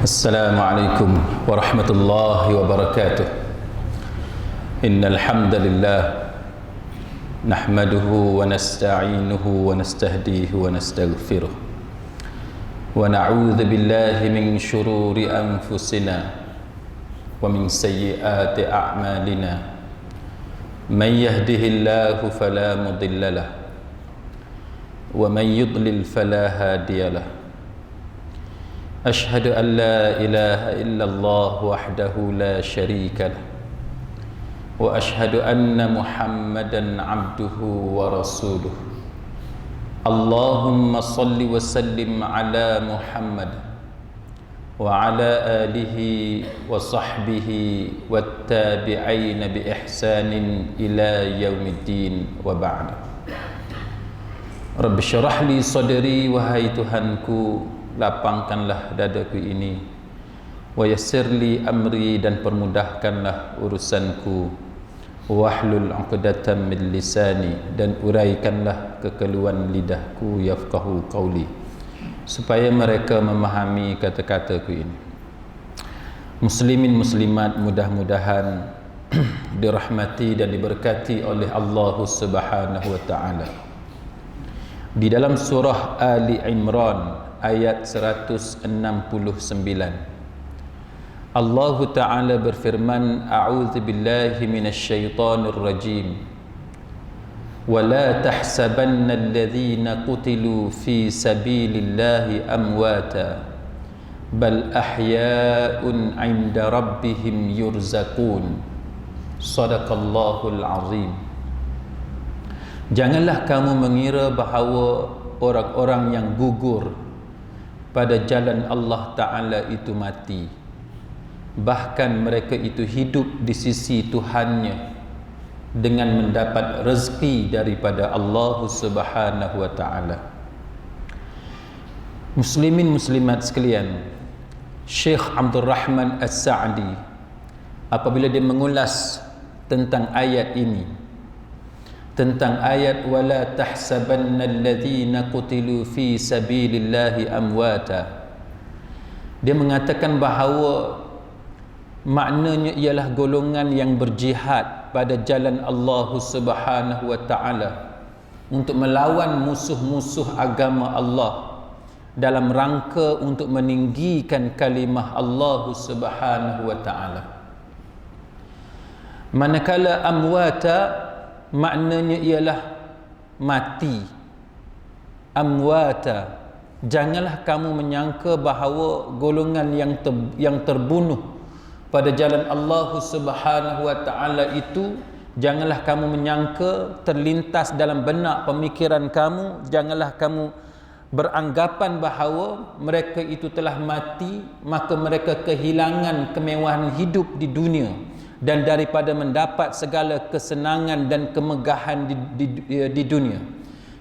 Assalamualaikum warahmatullahi wabarakatuh. Innal hamdalillah nahmaduhu wa nasta'inuhu wa nastahdihi wa nastaghfiruh wa na'udzu billahi min shururi anfusina wa min sayyiati a'malina. Man yahdihillahu fala mudilla lahu wa man yudlil fala hadiya lahu. أشهد أن لا إله إلا الله وحده لا شريك له وأشهد أن محمدا عبده ورسوله. اللهم صل وسلم على محمد وعلى آله وصحبه والتابعين بإحسان إلى يوم الدين وبعد. رب اشرح لي صدري وهai Tuhanku, lapangkanlah dadaku ini, wa yassirli amri, dan permudahkanlah urusanku, wahlul 'uqdatam min lisani, dan uraikanlah kekeluhan lidahku, yafqahu qauli, supaya mereka memahami kata-kataku ini. Muslimin muslimat, mudah-mudahan dirahmati dan diberkati oleh Allah Subhanahu wa taala. Di dalam surah Ali Imran ayat 169, Allah Ta'ala berfirman, A'udzu billahi minasyaitonir rajim, wa la tahsabanna alladhina qutilu fi sabilillahi amwata bal ahya'un 'inda rabbihim yurzaqun. Shadaqallahul azim. Janganlah kamu mengira bahawa orang-orang yang gugur pada jalan Allah Ta'ala itu mati, bahkan mereka itu hidup di sisi Tuhannya dengan mendapat rezeki daripada Allah Subhanahu wa Ta'ala. Muslimin muslimat sekalian, Syekh Abdul Rahman As-Sa'di apabila dia mengulas tentang ayat ini, tentang ayat wala tahsabanna alladhina qutilu fi sabilillahi amwata, dia mengatakan bahawa maknanya ialah golongan yang berjihad pada jalan Allah Subhanahu wa taala untuk melawan musuh-musuh agama Allah dalam rangka untuk meninggikan kalimah Allah Subhanahu wa taala. Manakala amwata maknanya ialah mati. Amwata, janganlah kamu menyangka bahawa golongan yang terbunuh pada jalan Allah Subhanahu wa taala itu, janganlah kamu menyangka, terlintas dalam benak pemikiran kamu, janganlah kamu beranggapan bahawa mereka itu telah mati maka mereka kehilangan kemewahan hidup di dunia dan daripada mendapat segala kesenangan dan kemegahan di dunia.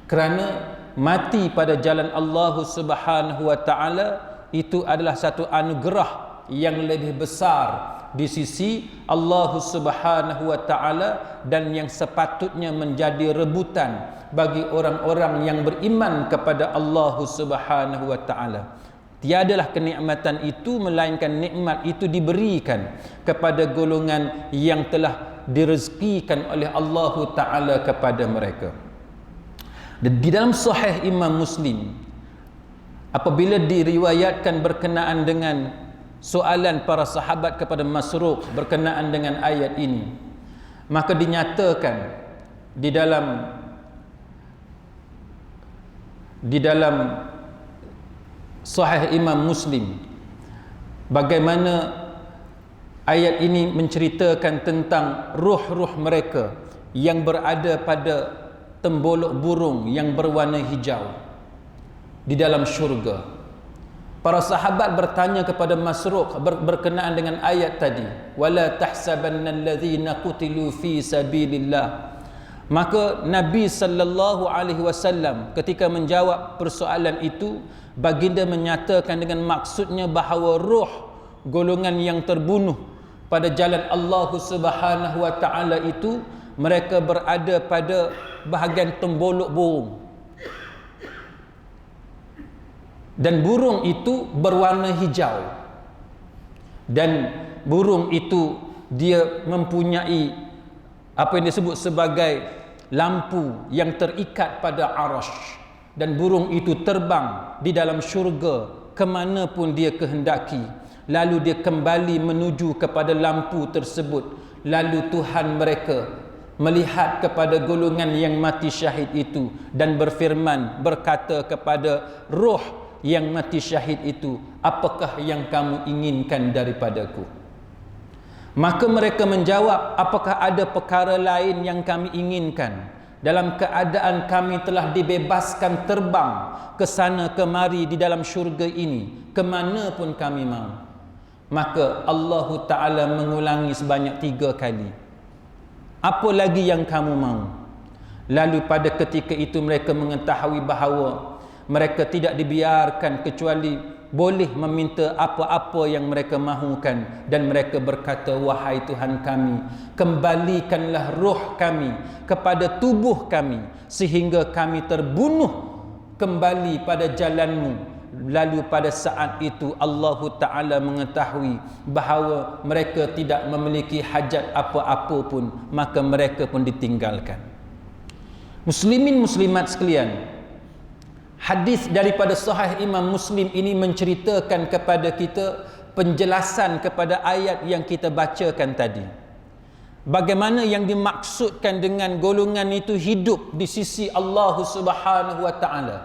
Kerana mati pada jalan Allah Subhanahu wa taala itu adalah satu anugerah yang lebih besar di sisi Allah Subhanahu wa taala dan yang sepatutnya menjadi rebutan bagi orang-orang yang beriman kepada Allah Subhanahu wa taala. Tiadalah kenikmatan itu melainkan nikmat itu diberikan kepada golongan yang telah direzekikan oleh Allah Ta'ala kepada mereka. Di dalam Sahih Imam Muslim, apabila diriwayatkan berkenaan dengan soalan para sahabat kepada Masruq berkenaan dengan ayat ini, maka dinyatakan di dalam Sahih Imam Muslim bagaimana ayat ini menceritakan tentang ruh-ruh mereka yang berada pada tembolok burung yang berwarna hijau di dalam syurga. Para sahabat bertanya kepada Masruq berkenaan dengan ayat tadi, wala tahsabanna alladhina qutilu fi sabilillah. Maka Nabi sallallahu alaihi wasallam ketika menjawab persoalan itu, baginda menyatakan dengan maksudnya bahawa roh golongan yang terbunuh pada jalan Allah Subhanahu wa taala itu, mereka berada pada bahagian tembolok burung. Dan burung itu berwarna hijau. dan burung itu dia mempunyai apa yang disebut sebagai lampu yang terikat pada arasy, dan burung itu terbang di dalam syurga kemanapun dia kehendaki. Lalu dia kembali menuju kepada lampu tersebut. Lalu Tuhan mereka melihat kepada golongan yang mati syahid itu dan berfirman, berkata kepada roh yang mati syahid itu, apakah yang kamu inginkan daripadaku? Maka mereka menjawab, apakah ada perkara lain yang kami inginkan? Dalam keadaan kami telah dibebaskan terbang ke sana kemari di dalam syurga ini, kemana pun kami mahu. Maka Allah Ta'ala mengulangi sebanyak 3 kali, apa lagi yang kamu mahu? Lalu pada ketika itu mereka mengetahui bahawa mereka tidak dibiarkan kecuali boleh meminta apa-apa yang mereka mahukan, dan mereka berkata, wahai Tuhan kami, kembalikanlah roh kami kepada tubuh kami sehingga kami terbunuh kembali pada jalan-Mu. Lalu pada saat itu Allah Ta'ala mengetahui bahawa mereka tidak memiliki hajat apa-apa pun, maka mereka pun ditinggalkan. Muslimin muslimat sekalian, hadis daripada Sahih Imam Muslim ini menceritakan kepada kita penjelasan kepada ayat yang kita bacakan tadi. Bagaimana yang dimaksudkan dengan golongan itu hidup di sisi Allah Subhanahu wa Ta'ala.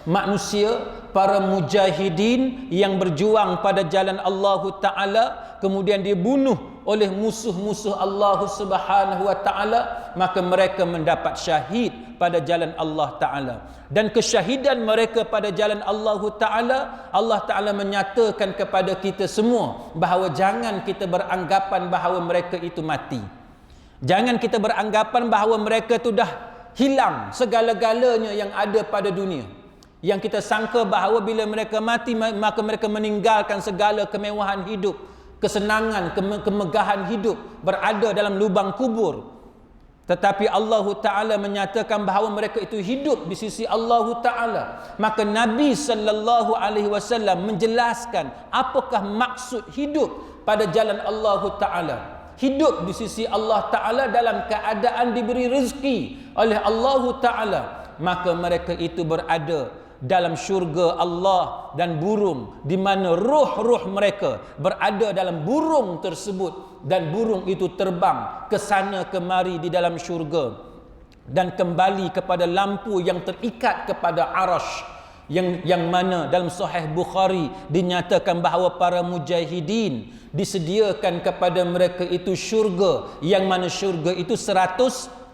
Manusia, para mujahidin yang berjuang pada jalan Allah Ta'ala, kemudian dibunuh oleh musuh-musuh Allah Subhanahu wa Ta'ala, maka mereka mendapat syahid pada jalan Allah Ta'ala. Dan kesyahidan mereka pada jalan Allah Ta'ala, Allah Ta'ala menyatakan kepada kita semua bahawa jangan kita beranggapan bahawa mereka itu mati. Jangan kita beranggapan bahawa mereka itu dah hilang segala-galanya yang ada pada dunia. Yang kita sangka bahawa bila mereka mati maka mereka meninggalkan segala kemewahan hidup, kesenangan, kemegahan hidup, berada dalam lubang kubur. Tetapi Allah Ta'ala menyatakan bahawa mereka itu hidup di sisi Allah Ta'ala. Maka Nabi sallallahu alaihi wasallam menjelaskan apakah maksud hidup pada jalan Allah Ta'ala. Hidup di sisi Allah Ta'ala dalam keadaan diberi rezeki oleh Allah Ta'ala, maka mereka itu berada dalam syurga Allah dan burung, di mana roh-roh mereka berada dalam burung tersebut, dan burung itu terbang ke sana kemari di dalam syurga dan kembali kepada lampu yang terikat kepada arasy, yang mana dalam Sahih Bukhari dinyatakan bahawa para mujahidin disediakan kepada mereka itu syurga, yang mana syurga itu 100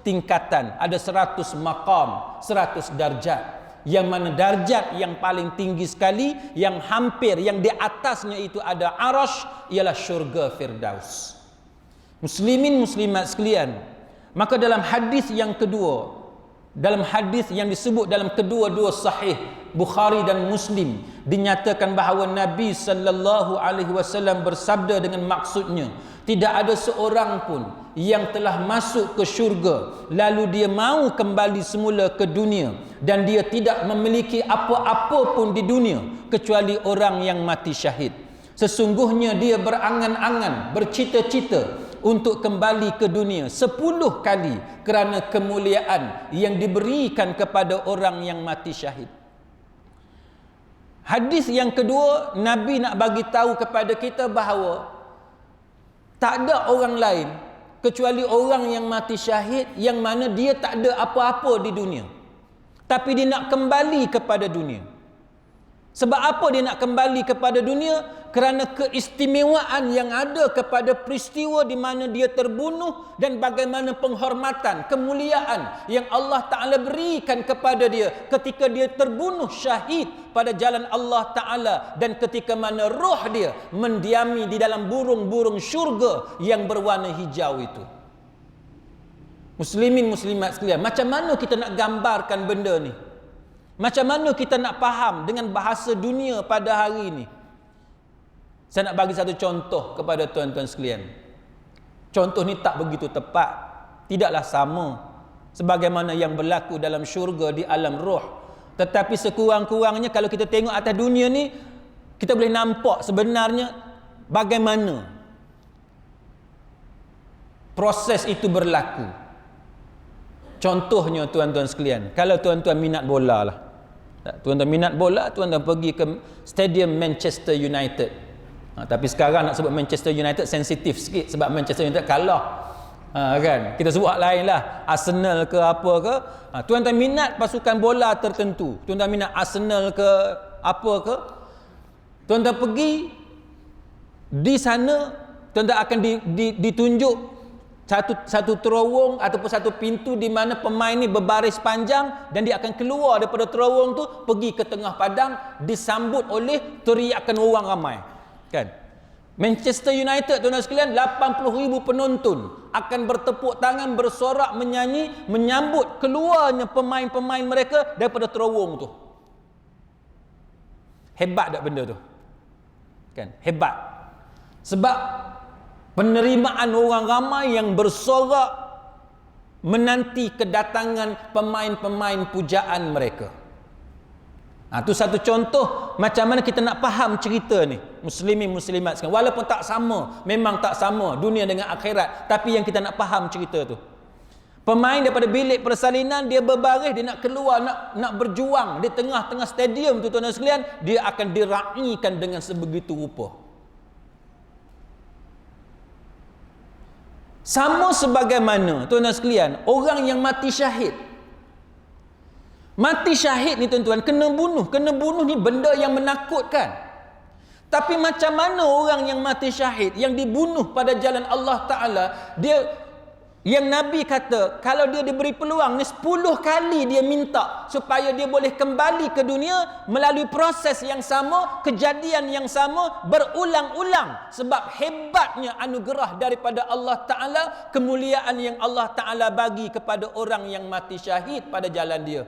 tingkatan, ada 100 maqam, 100 darjat, yang mana darjat yang paling tinggi sekali, yang hampir, yang di atasnya itu ada arasy, ialah syurga Firdaus. Muslimin muslimat sekalian, maka dalam hadis yang kedua, dalam hadis yang disebut dalam kedua-dua sahih Bukhari dan Muslim, dinyatakan bahawa Nabi sallallahu alaihi wasallam bersabda dengan maksudnya, tidak ada seorang pun yang telah masuk ke syurga lalu dia mahu kembali semula ke dunia, dan dia tidak memiliki apa-apa pun di dunia kecuali orang yang mati syahid. Sesungguhnya dia berangan-angan, bercita-cita untuk kembali ke dunia 10 kali kerana kemuliaan yang diberikan kepada orang yang mati syahid. Hadis yang kedua, Nabi nak bagi tahu kepada kita bahawa tak ada orang lain kecuali orang yang mati syahid, yang mana dia tak ada apa-apa di dunia, tapi dia nak kembali kepada dunia. Sebab apa dia nak kembali kepada dunia? Kerana keistimewaan yang ada kepada peristiwa di mana dia terbunuh, dan bagaimana penghormatan, kemuliaan yang Allah Ta'ala berikan kepada dia ketika dia terbunuh syahid pada jalan Allah Ta'ala, dan ketika mana roh dia mendiami di dalam burung-burung syurga yang berwarna hijau itu. Muslimin muslimat sekalian, macam mana kita nak gambarkan benda ni? Macam mana kita nak faham dengan bahasa dunia pada hari ini? Saya nak bagi satu contoh kepada tuan-tuan sekalian. Contoh ni tak begitu tepat, tidaklah sama sebagaimana yang berlaku dalam syurga di alam roh. Tetapi sekurang-kurangnya kalau kita tengok atas dunia ni, kita boleh nampak sebenarnya bagaimana proses itu berlaku. Contohnya tuan-tuan sekalian, kalau tuan-tuan minat bola lah, tuan-tuan minat bola, tuan-tuan pergi ke Stadium Manchester United. Tapi sekarang nak sebut Manchester United sensitif sikit sebab Manchester United kalah. Kan? Kita sebut lain lah, Arsenal ke apa ke. Tuan-tuan minat pasukan bola tertentu, tuan-tuan minat Arsenal ke apa ke, tuan-tuan pergi di sana, tuan-tuan akan ditunjuk satu terowong ataupun satu pintu di mana pemain ni berbaris panjang dan dia akan keluar daripada terowong tu pergi ke tengah padang disambut oleh teriakan orang ramai. Kan? Manchester United tuan-tuan sekalian 80,000 penonton akan bertepuk tangan, bersorak, menyanyi menyambut keluarnya pemain-pemain mereka daripada terowong tu. Hebat tak benda tu? Kan? Hebat. Sebab penerimaan orang ramai yang bersorak menanti kedatangan pemain-pemain pujaan mereka. Itu satu contoh macam mana kita nak faham cerita ni, muslimin muslimat sekarang. Walaupun tak sama, memang tak sama dunia dengan akhirat, tapi yang kita nak faham cerita tu. Pemain daripada bilik persalinan dia berbaris, dia nak keluar, nak berjuang di tengah-tengah stadium tu tuan-tuan sekalian, dia akan diraihkan dengan sebegitu rupa. Sama sebagaimana tuan-tuan sekalian, orang yang mati syahid. Mati syahid ni tuan-tuan kena bunuh. Kena bunuh ni benda yang menakutkan. Tapi macam mana orang yang mati syahid, yang dibunuh pada jalan Allah Ta'ala, dia, yang Nabi kata, kalau dia diberi peluang ni 10 kali dia minta supaya dia boleh kembali ke dunia melalui proses yang sama, kejadian yang sama, berulang-ulang. Sebab hebatnya anugerah daripada Allah Ta'ala, kemuliaan yang Allah Ta'ala bagi kepada orang yang mati syahid pada jalan dia.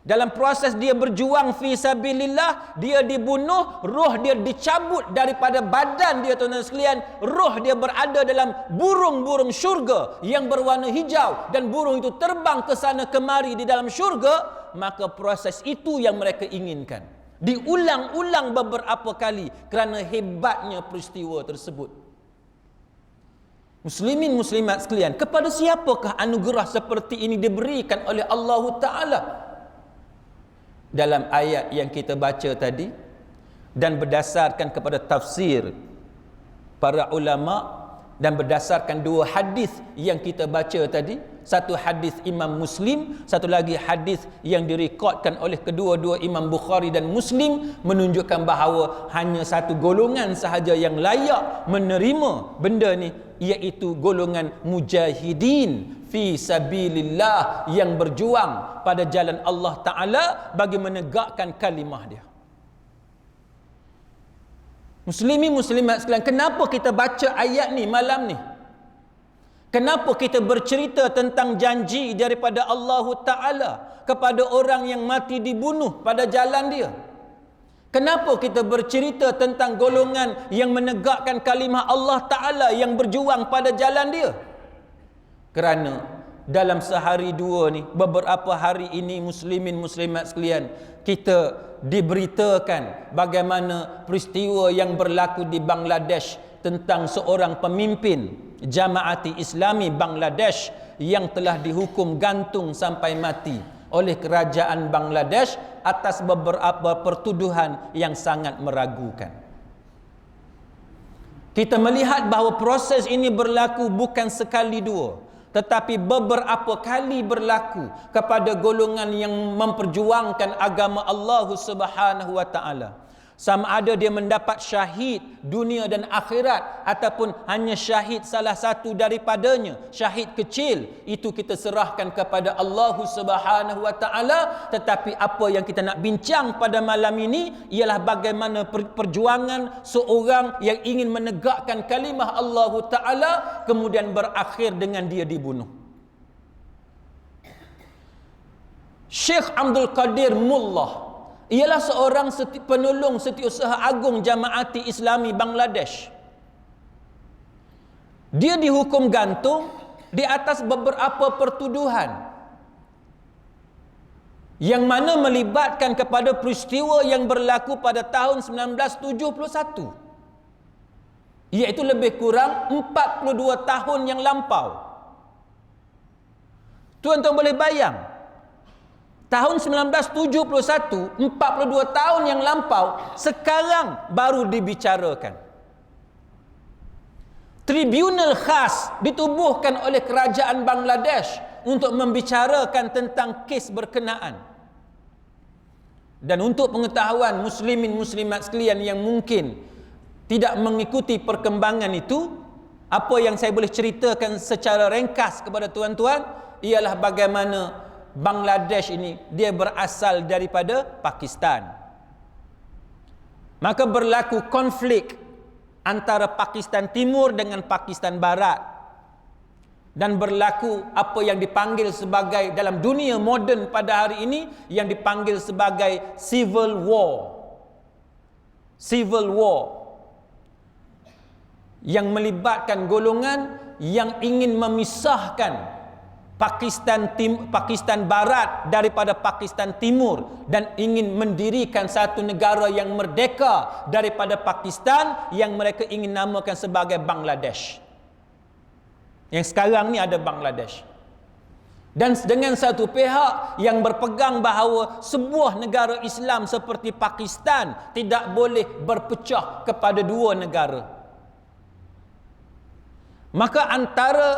Dalam proses dia berjuang fi sabilillah, dia dibunuh, roh dia dicabut daripada badan dia tuan-tuan sekalian, roh dia berada dalam burung-burung syurga yang berwarna hijau dan burung itu terbang ke sana kemari di dalam syurga. Maka proses itu yang mereka inginkan. Diulang-ulang beberapa kali kerana hebatnya peristiwa tersebut. Muslimin muslimat sekalian, kepada siapakah anugerah seperti ini diberikan oleh Allah Ta'ala? Dalam ayat yang kita baca tadi dan berdasarkan kepada tafsir para ulama dan berdasarkan dua hadis yang kita baca tadi, satu hadis Imam Muslim, satu lagi hadis yang direkodkan oleh kedua-dua Imam Bukhari dan Muslim, menunjukkan bahawa hanya satu golongan sahaja yang layak menerima benda ni, iaitu golongan mujahidin fi sabilillah, yang berjuang pada jalan Allah Ta'ala bagi menegakkan kalimah dia. Muslimin muslimat sekalian, kenapa kita baca ayat ni malam ni? Kenapa kita bercerita tentang janji daripada Allah Ta'ala kepada orang yang mati dibunuh pada jalan dia? Kenapa kita bercerita tentang golongan yang menegakkan kalimah Allah Ta'ala yang berjuang pada jalan dia? Kerana dalam sehari dua ni, beberapa hari ini muslimin muslimat sekalian, kita diberitakan bagaimana peristiwa yang berlaku di Bangladesh tentang seorang pemimpin Jamaati Islami Bangladesh yang telah dihukum gantung sampai mati oleh kerajaan Bangladesh atas beberapa pertuduhan yang sangat meragukan. Kita melihat bahawa proses ini berlaku bukan sekali dua, tetapi beberapa kali berlaku kepada golongan yang memperjuangkan agama Allah Subhanahu wa Ta'ala. Sama ada dia mendapat syahid dunia dan akhirat, ataupun hanya syahid salah satu daripadanya, syahid kecil, itu kita serahkan kepada Allah Subhanahu wa Ta'ala. Tetapi apa yang kita nak bincang pada malam ini ialah bagaimana perjuangan seorang yang ingin menegakkan kalimah Allah Ta'ala kemudian berakhir dengan dia dibunuh. Syekh Abdul Qadir Mullah ialah seorang penolong setiausaha agung Jamaati Islami Bangladesh. Dia dihukum gantung di atas beberapa pertuduhan yang mana melibatkan kepada peristiwa yang berlaku pada tahun 1971. iaitu lebih kurang 42 tahun yang lampau. Tuan-tuan boleh bayang, tahun 1971, 42 tahun yang lampau, sekarang baru dibicarakan. Tribunal khas ditubuhkan oleh kerajaan Bangladesh untuk membicarakan tentang kes berkenaan. Dan untuk pengetahuan muslimin muslimat sekalian yang mungkin tidak mengikuti perkembangan itu, apa yang saya boleh ceritakan secara ringkas kepada tuan-tuan ialah bagaimana Bangladesh ini dia berasal daripada Pakistan. Maka berlaku konflik antara Pakistan Timur dengan Pakistan Barat, dan berlaku apa yang dipanggil sebagai, dalam dunia moden pada hari ini, yang dipanggil sebagai civil war. Civil war yang melibatkan golongan yang ingin memisahkan Pakistan Barat daripada Pakistan Timur, dan ingin mendirikan satu negara yang merdeka daripada Pakistan yang mereka ingin namakan sebagai Bangladesh. Yang sekarang ni ada Bangladesh. Dan dengan satu pihak yang berpegang bahawa sebuah negara Islam seperti Pakistan tidak boleh berpecah kepada dua negara. Maka antara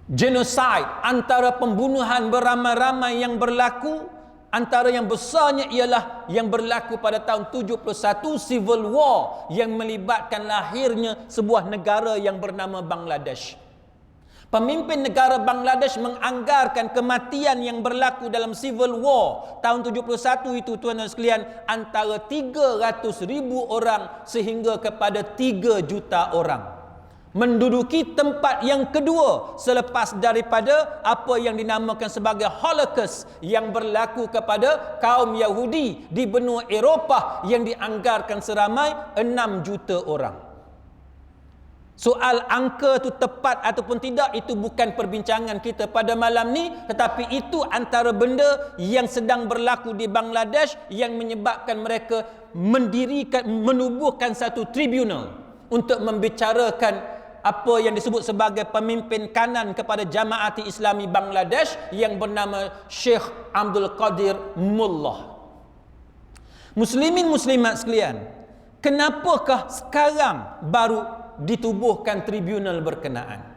genocide, antara pembunuhan beramai-ramai yang berlaku, antara yang besarnya ialah yang berlaku pada tahun 71, civil war yang melibatkan lahirnya sebuah negara yang bernama Bangladesh. Pemimpin negara Bangladesh menganggarkan kematian yang berlaku dalam civil war tahun 71 itu, tuan-tuan sekalian, antara 300,000 orang sehingga kepada 3 juta orang. Menduduki tempat yang kedua selepas daripada apa yang dinamakan sebagai Holocaust yang berlaku kepada kaum Yahudi di benua Eropah yang dianggarkan seramai 6 juta orang. Soal angka itu tepat ataupun tidak, itu bukan perbincangan kita pada malam ni, tetapi itu antara benda yang sedang berlaku di Bangladesh yang menyebabkan mereka menubuhkan satu tribunal untuk membicarakan apa yang disebut sebagai pemimpin kanan kepada Jamaati Islami Bangladesh yang bernama Sheikh Abdul Qadir Mullah. Muslimin muslimat sekalian, kenapakah sekarang baru ditubuhkan tribunal berkenaan?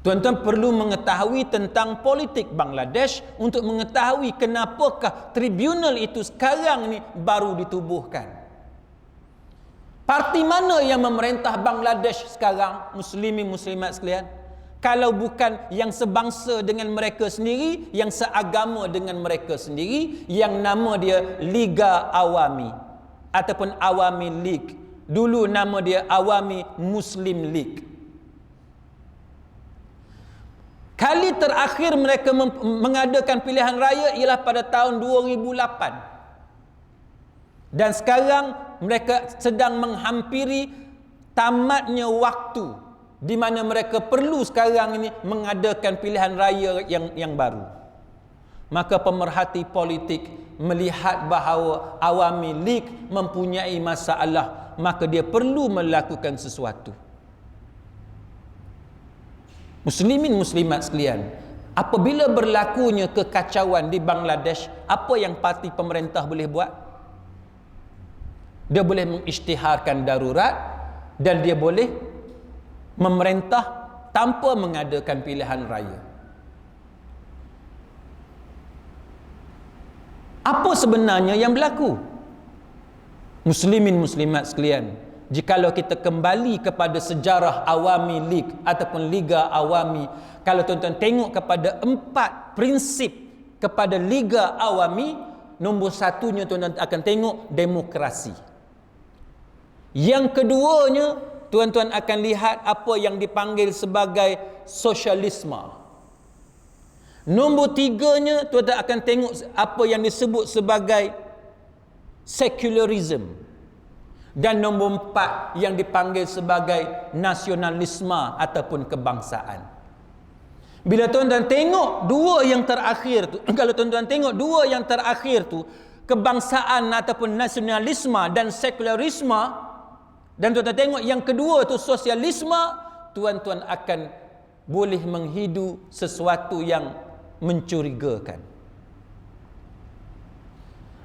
Tuan-tuan perlu mengetahui tentang politik Bangladesh untuk mengetahui kenapakah tribunal itu sekarang ni baru ditubuhkan. Parti mana yang memerintah Bangladesh sekarang, muslimin muslimat sekalian? Kalau bukan yang sebangsa dengan mereka sendiri, yang seagama dengan mereka sendiri, yang nama dia Liga Awami ataupun Awami League. Dulu nama dia Awami Muslim League. Kali terakhir mereka mengadakan pilihan raya ialah pada tahun 2008. Dan sekarang mereka sedang menghampiri tamatnya waktu di mana mereka perlu sekarang ini mengadakan pilihan raya yang baru. Maka pemerhati politik melihat bahawa Awami League mempunyai masalah, maka dia perlu melakukan sesuatu. Muslimin muslimat sekalian, apabila berlakunya kekacauan di Bangladesh, apa yang parti pemerintah boleh buat? Dia boleh mengisytiharkan darurat dan dia boleh memerintah tanpa mengadakan pilihan raya. Apa sebenarnya yang berlaku? Muslimin muslimat sekalian, jikalau kita kembali kepada sejarah Awami League ataupun Liga Awami, kalau tuan-tuan tengok kepada 4 prinsip kepada Liga Awami, nombor satunya tuan-tuan akan tengok demokrasi. Yang keduanya, tuan-tuan akan lihat apa yang dipanggil sebagai sosialisme. Nombor 3-nya, tuan-tuan akan tengok apa yang disebut sebagai secularism. Dan nombor 4 yang dipanggil sebagai nasionalisme ataupun kebangsaan. Bila tuan-tuan tengok dua yang terakhir tu, kalau tuan-tuan tengok dua yang terakhir tu, kebangsaan ataupun nasionalisme dan sekularisme, Dan tuan-tuan tengok yang kedua tu sosialisme, tuan-tuan akan boleh menghidu sesuatu yang mencurigakan.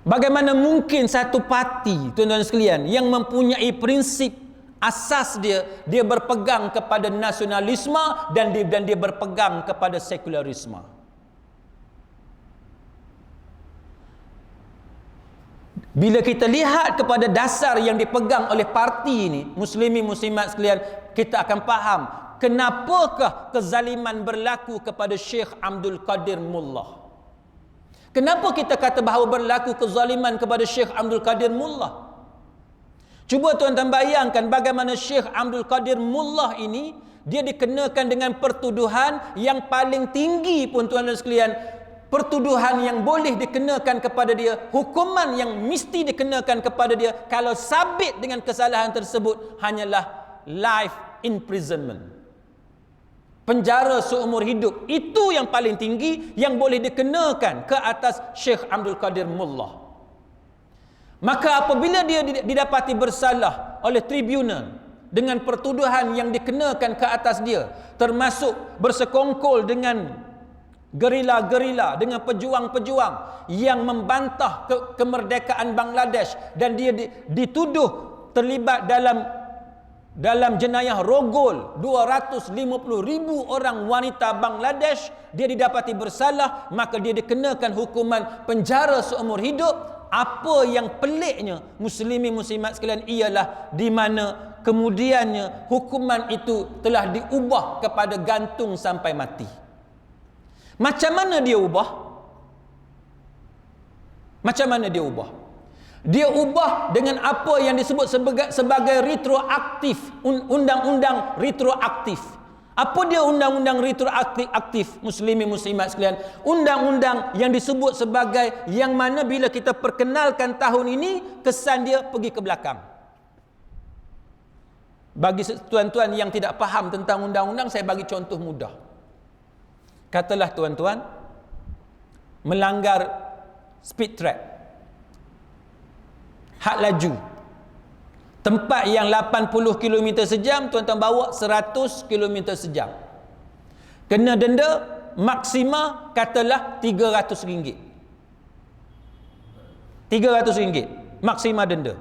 Bagaimana mungkin satu parti, tuan-tuan sekalian, yang mempunyai prinsip asas dia berpegang kepada nasionalisme dan dia berpegang kepada sekularisme. Bila kita lihat kepada dasar yang dipegang oleh parti ini, muslimin muslimat sekalian, kita akan faham kenapakah kezaliman berlaku kepada Syekh Abdul Qadir Mullah. Kenapa kita kata bahawa berlaku kezaliman kepada Syekh Abdul Qadir Mullah? Cuba tuan-tuan bayangkan bagaimana Syekh Abdul Qadir Mullah ini, dia dikenakan dengan pertuduhan yang paling tinggi pun tuan-tuan sekalian, pertuduhan yang boleh dikenakan kepada dia, hukuman yang mesti dikenakan kepada dia kalau sabit dengan kesalahan tersebut hanyalah life imprisonment. Penjara seumur hidup, itu yang paling tinggi yang boleh dikenakan ke atas Syekh Abdul Qadir Mullah. Maka apabila dia didapati bersalah oleh tribunal dengan pertuduhan yang dikenakan ke atas dia, termasuk bersekongkol dengan gerila-gerila, dengan pejuang-pejuang yang membantah kemerdekaan Bangladesh, dan dia dituduh terlibat dalam jenayah rogol 250,000 orang wanita Bangladesh, dia didapati bersalah, maka dia dikenakan hukuman penjara seumur hidup. Apa yang peliknya, muslimin muslimat sekalian, ialah di mana kemudiannya hukuman itu telah diubah kepada gantung sampai mati. Macam mana dia ubah? Macam mana dia ubah? Dia ubah dengan apa yang disebut sebagai retroaktif, undang-undang retroaktif. Apa dia undang-undang retroaktif, muslimin muslimat sekalian? Undang-undang yang disebut sebagai yang mana bila kita perkenalkan tahun ini, kesan dia pergi ke belakang. Bagi tuan-tuan yang tidak faham tentang undang-undang, saya bagi contoh mudah. Katalah tuan-tuan melanggar speed trap, had laju, tempat yang 80 km sejam, tuan-tuan bawa 100 km sejam, kena denda maksima katalah RM300. RM300 maksima denda.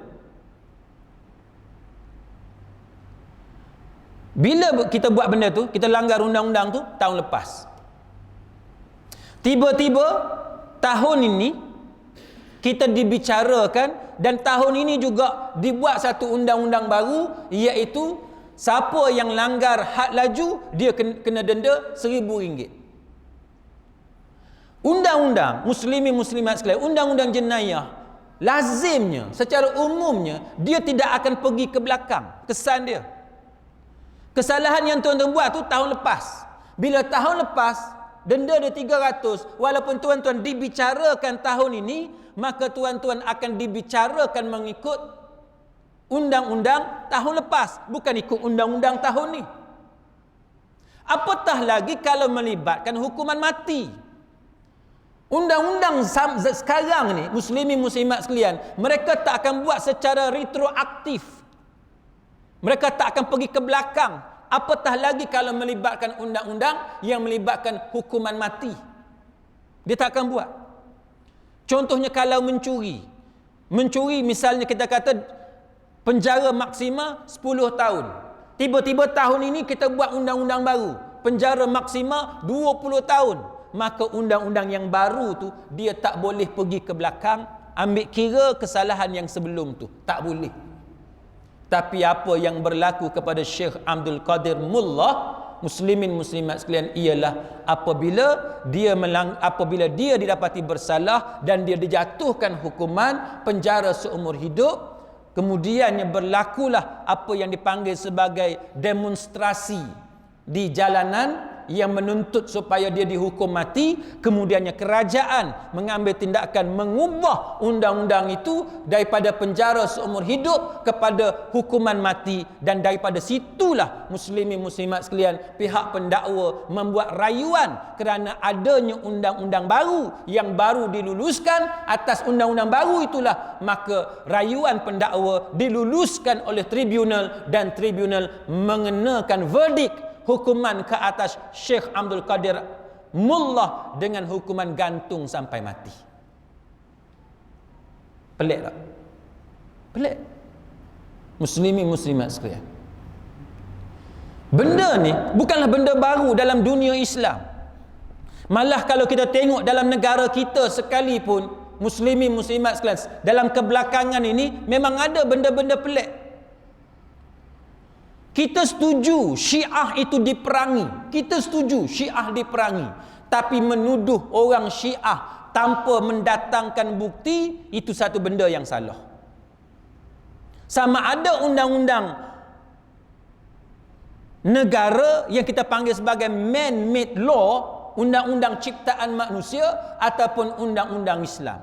Bila kita buat benda tu, kita langgar undang-undang tu tahun lepas, tiba-tiba tahun ini kita dibicarakan, dan tahun ini juga dibuat satu undang-undang baru, iaitu siapa yang langgar had laju, dia kena denda RM1,000. Undang-undang muslimin muslimat sekalian, undang-undang jenayah, lazimnya secara umumnya dia tidak akan pergi ke belakang kesan dia. Kesalahan yang tuan-tuan buat tu tahun lepas, bila tahun lepas denda dia 300, walaupun tuan-tuan dibicarakan tahun ini, maka tuan-tuan akan dibicarakan mengikut undang-undang tahun lepas, bukan ikut undang-undang tahun ni. Apatah lagi kalau melibatkan hukuman mati. Undang-undang sekarang ni, muslimin muslimat sekalian, mereka tak akan buat secara retroaktif. Mereka tak akan pergi ke belakang. Apatah lagi kalau melibatkan undang-undang yang melibatkan hukuman mati. Dia tak akan buat. Contohnya kalau mencuri. Mencuri misalnya kita kata penjara maksima 10 tahun. Tiba-tiba tahun ini kita buat undang-undang baru, penjara maksima 20 tahun. Maka undang-undang yang baru tu dia tak boleh pergi ke belakang ambil kira kesalahan yang sebelum tu. Tak boleh. Tapi apa yang berlaku kepada Syekh Abdul Qadir Mullah, muslimin muslimat sekalian, ialah apabila dia didapati bersalah dan dia dijatuhkan hukuman penjara seumur hidup, kemudiannya berlakulah apa yang dipanggil sebagai demonstrasi di jalanan, yang menuntut supaya dia dihukum mati, kemudiannya kerajaan mengambil tindakan mengubah undang-undang itu daripada penjara seumur hidup kepada hukuman mati, dan daripada situlah muslimin muslimat sekalian, pihak pendakwa membuat rayuan kerana adanya undang-undang baru yang baru diluluskan. Atas undang-undang baru itulah maka rayuan pendakwa diluluskan oleh tribunal, dan tribunal mengenakan verdik hukuman ke atas Syekh Abdul Qadir Mullah dengan hukuman gantung sampai mati. Pelik tak? Pelik. Muslimin muslimat sekalian, benda ni bukanlah benda baru dalam dunia Islam. Malah kalau kita tengok dalam negara kita sekalipun, muslimin muslimat sekalian, dalam kebelakangan ini memang ada benda-benda pelik. Kita setuju Syiah itu diperangi, kita setuju Syiah diperangi, tapi menuduh orang Syiah tanpa mendatangkan bukti, itu satu benda yang salah. Sama ada undang-undang negara yang kita panggil sebagai man-made law, undang-undang ciptaan manusia, ataupun undang-undang Islam.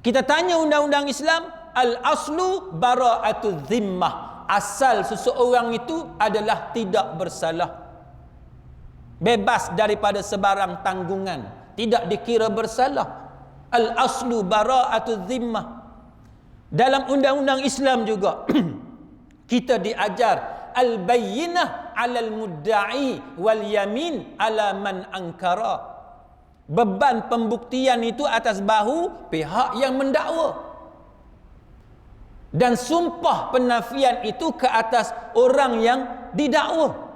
Kita tanya undang-undang Islam, al-aslu bara'atu zimmah, asal seseorang itu adalah tidak bersalah, bebas daripada sebarang tanggungan, tidak dikira bersalah. Al-aslu bara'atu zimmah. Dalam undang-undang Islam juga kita diajar al-bayyinah 'alal mudda'i wal yamin 'ala man ankara. Beban pembuktian itu atas bahu pihak yang mendakwa, dan sumpah penafian itu ke atas orang yang didakwa.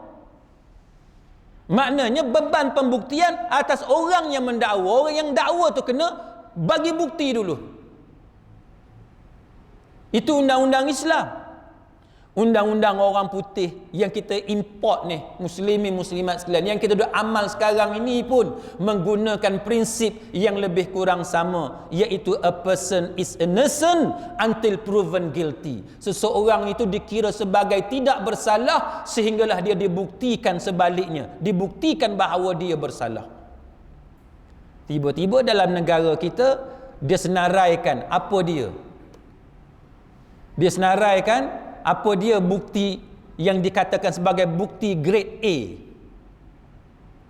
Maknanya beban pembuktian atas orang yang mendakwa. Orang yang dakwa tu kena bagi bukti dulu. Itu undang-undang Islam. Undang-undang orang putih yang kita import ni, muslimin muslimat sekalian, yang kita duk amal sekarang ini pun menggunakan prinsip yang lebih kurang sama, iaitu a person is innocent until proven guilty. Seseorang itu dikira sebagai tidak bersalah sehinggalah dia dibuktikan sebaliknya, dibuktikan bahawa dia bersalah. Tiba-tiba dalam negara kita dia senaraikan apa dia? Dia senaraikan apa dia bukti yang dikatakan sebagai bukti grade A.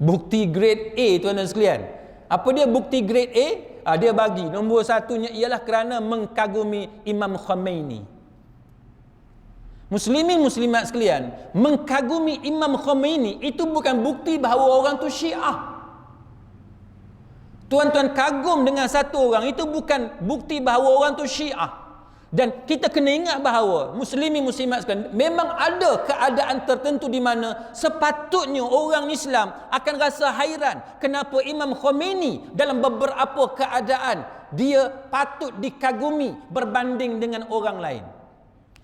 Bukti grade A, tuan-tuan sekalian. Apa dia bukti grade A? Dia bagi nombor satunya ialah kerana mengkagumi Imam Khomeini. Muslimin muslimat sekalian, mengkagumi Imam Khomeini itu bukan bukti bahawa orang tu Syiah. Tuan-tuan kagum dengan satu orang itu bukan bukti bahawa orang tu Syiah. Dan kita kena ingat bahawa muslimin muslimat sekalian, memang ada keadaan tertentu di mana sepatutnya orang Islam akan rasa hairan kenapa Imam Khomeini dalam beberapa keadaan dia patut dikagumi berbanding dengan orang lain.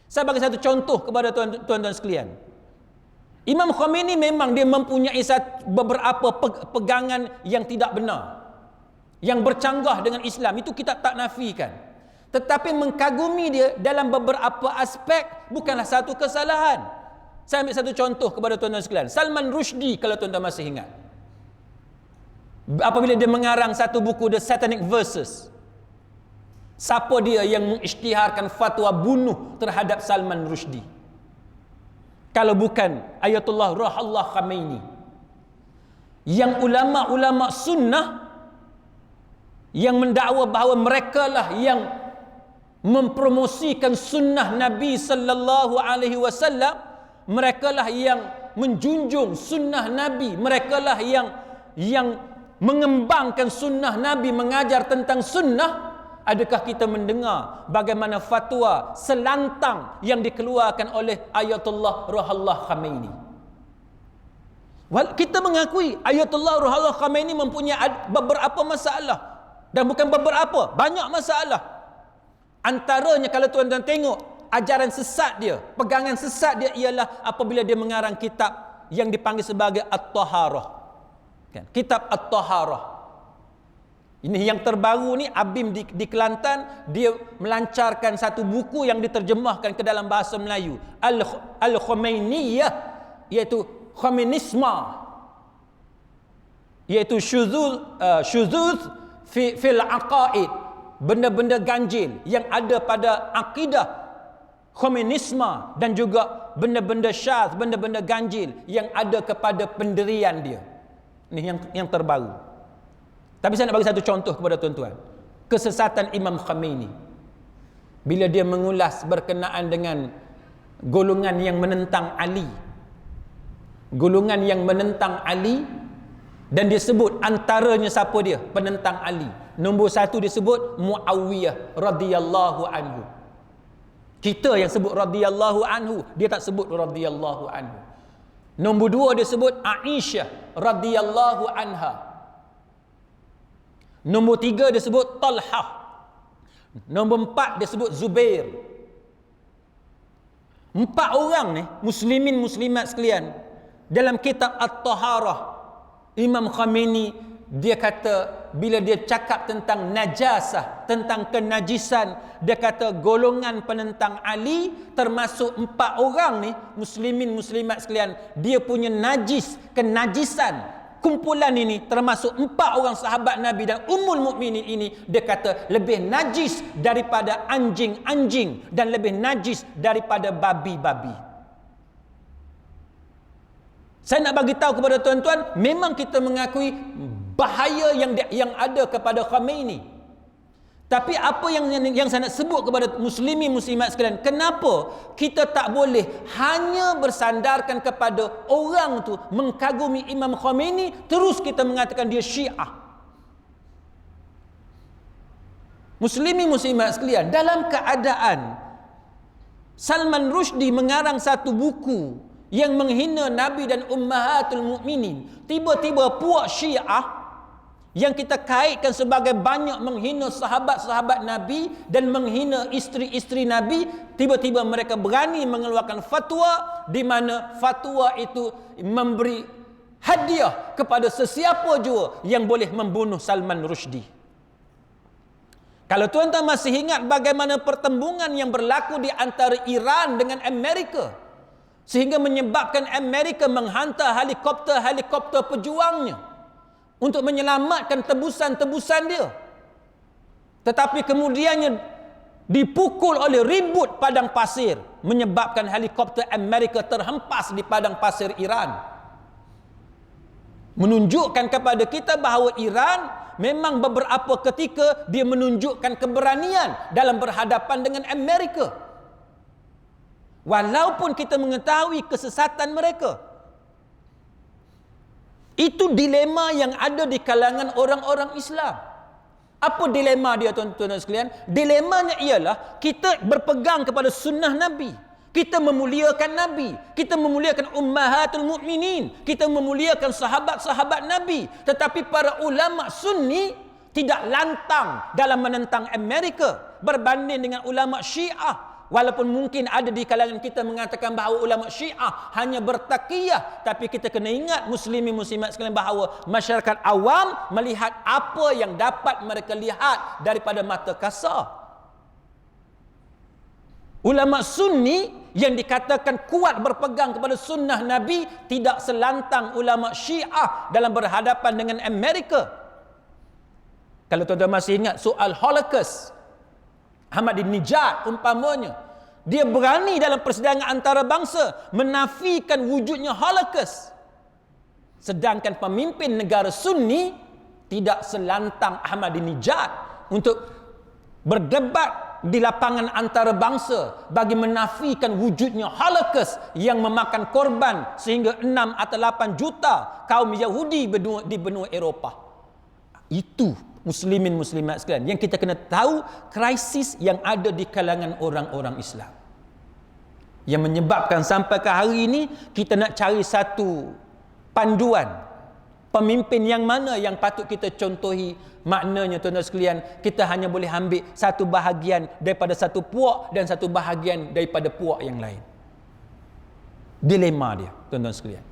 Saya bagi satu contoh kepada tuan-tuan sekalian. Imam Khomeini memang dia mempunyai beberapa pegangan yang tidak benar, yang bercanggah dengan Islam, itu kita tak nafikan. Tetapi mengkagumi dia dalam beberapa aspek bukanlah satu kesalahan. Saya ambil satu contoh kepada tuan-tuan sekalian. Salman Rushdie, kalau tuan-tuan masih ingat, apabila dia mengarang satu buku The Satanic Verses, siapa dia yang mengisytiharkan fatwa bunuh terhadap Salman Rushdie kalau bukan Ayatullah Ruhollah Khomeini, yang ulama-ulama sunnah yang mendakwa bahawa mereka lah yang mempromosikan sunnah Nabi sallallahu alaihi wasallam, merekalah yang menjunjung sunnah Nabi, merekalah yang mengembangkan sunnah Nabi, mengajar tentang sunnah. Adakah kita mendengar bagaimana fatwa selantang yang dikeluarkan oleh Ayatullah Ruhollah Khomeini? Kita mengakui Ayatullah Ruhollah Khomeini mempunyai beberapa masalah, dan bukan beberapa, banyak masalah. Antaranya kalau tuan-tuan tengok ajaran sesat dia, pegangan sesat dia ialah apabila dia mengarang kitab yang dipanggil sebagai At-Taharah. Kan? Kitab At-Taharah. Ini yang terbaru ni, Abim di Kelantan, dia melancarkan satu buku yang diterjemahkan ke dalam bahasa Melayu, Al-Khomeiniyyah, iaitu Khomeinisme. iaitu syuzuz fil aqaid, benda-benda ganjil yang ada pada akidah Khomeinisme, dan juga benda-benda syaz, benda-benda ganjil yang ada kepada pendirian dia. Ini yang terbaru. Tapi saya nak bagi satu contoh kepada tuan-tuan. Kesesatan Imam Khomeini bila dia mengulas berkenaan dengan golongan yang menentang Ali. Golongan yang menentang Ali, dan dia sebut antaranya siapa dia penentang Ali. Nombor satu disebut Muawiyah radhiyallahu anhu. Kita yang sebut radhiyallahu anhu, dia tak sebut radhiyallahu anhu. Nombor dua dia sebut Aisyah radhiyallahu anha. Nombor tiga dia sebut Talhah. Nombor empat dia sebut Zubair. Empat orang ni, muslimin muslimat sekalian, dalam kitab At-Taharah, Imam Khomeini dia kata, bila dia cakap tentang najasah, tentang kenajisan, dia kata golongan penentang Ali, termasuk empat orang ni, muslimin muslimat sekalian, dia punya najis, kenajisan, kumpulan ini termasuk empat orang sahabat Nabi dan Ummul Mukminin ini, dia kata lebih najis daripada anjing-anjing dan lebih najis daripada babi-babi. Saya nak bagi tahu kepada tuan-tuan, memang kita mengakui bahaya yang ada kepada Khomeini. Tapi apa yang saya nak sebut kepada muslimin muslimat sekalian, kenapa kita tak boleh hanya bersandarkan kepada orang tu mengkagumi Imam Khomeini, terus kita mengatakan dia Syiah. Muslimin muslimat sekalian, dalam keadaan Salman Rushdie mengarang satu buku yang menghina Nabi dan Ummahatul Mukminin, tiba-tiba puak Syiah yang kita kaitkan sebagai banyak menghina sahabat-sahabat Nabi dan menghina isteri-isteri Nabi, tiba-tiba mereka berani mengeluarkan fatwa, di mana fatwa itu memberi hadiah kepada sesiapa jua yang boleh membunuh Salman Rushdie. Kalau tuan-tuan masih ingat bagaimana pertembungan yang berlaku di antara Iran dengan Amerika, sehingga menyebabkan Amerika menghantar helikopter-helikopter pejuangnya untuk menyelamatkan tebusan-tebusan dia. Tetapi kemudiannya dipukul oleh ribut padang pasir, menyebabkan helikopter Amerika terhempas di padang pasir Iran. Menunjukkan kepada kita bahawa Iran memang beberapa ketika dia menunjukkan keberanian dalam berhadapan dengan Amerika, walaupun kita mengetahui kesesatan mereka. Itu dilema yang ada di kalangan orang-orang Islam. Apa dilema dia, tuan-tuan sekalian? Dilemanya ialah kita berpegang kepada sunnah Nabi, kita memuliakan Nabi, kita memuliakan Ummahatul Mukminin, kita memuliakan sahabat-sahabat Nabi, tetapi para ulama Sunni tidak lantang dalam menentang Amerika berbanding dengan ulama Syiah. Walaupun mungkin ada di kalangan kita mengatakan bahawa ulama Syiah hanya bertaqiyah, tapi kita kena ingat muslimin muslimat sekalian bahawa masyarakat awam melihat apa yang dapat mereka lihat daripada mata kasar. Ulama Sunni yang dikatakan kuat berpegang kepada sunnah Nabi tidak selantang ulama Syiah dalam berhadapan dengan Amerika. Kalau tuan-tuan masih ingat soal Holocaust, Ahmadinejad umpamanya, dia berani dalam persidangan antarabangsa menafikan wujudnya Holocaust. Sedangkan pemimpin negara Sunni tidak selantang Ahmadinejad untuk berdebat di lapangan antarabangsa bagi menafikan wujudnya Holocaust yang memakan korban sehingga 6 atau 8 juta kaum Yahudi di benua Eropah. Itu muslimin muslimat sekalian yang kita kena tahu krisis yang ada di kalangan orang-orang Islam, yang menyebabkan sampai ke hari ini kita nak cari satu panduan pemimpin yang mana yang patut kita contohi. Maknanya tuan-tuan sekalian, kita hanya boleh ambil satu bahagian daripada satu puak dan satu bahagian daripada puak yang lain. Dilema dia, tuan-tuan sekalian.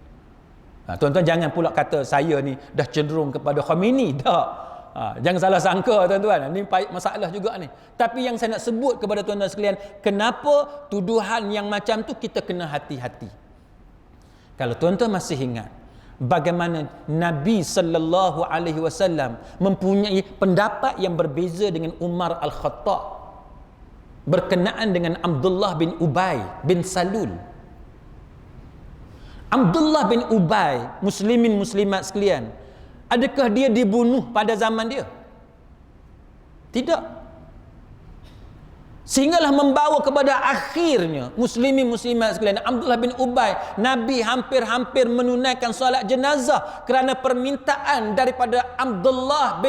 Tuan-tuan jangan pula kata saya ni dah cenderung kepada Khomeini. Tak. Jangan salah sangka tuan-tuan, ini masalah juga ni. Tapi yang saya nak sebut kepada tuan-tuan sekalian, kenapa tuduhan yang macam tu kita kena hati-hati. Kalau tuan-tuan masih ingat bagaimana Nabi sallallahu alaihi wasallam mempunyai pendapat yang berbeza dengan Umar Al-Khattab berkenaan dengan Abdullah bin Ubay bin Salul. Abdullah bin Ubay, muslimin muslimat sekalian, adakah dia dibunuh pada zaman dia? Tidak. Sehinggalah membawa kepada akhirnya muslimin muslimat sekalian, Abdullah bin Ubay, Nabi hampir-hampir menunaikan solat jenazah kerana permintaan daripada Abdullah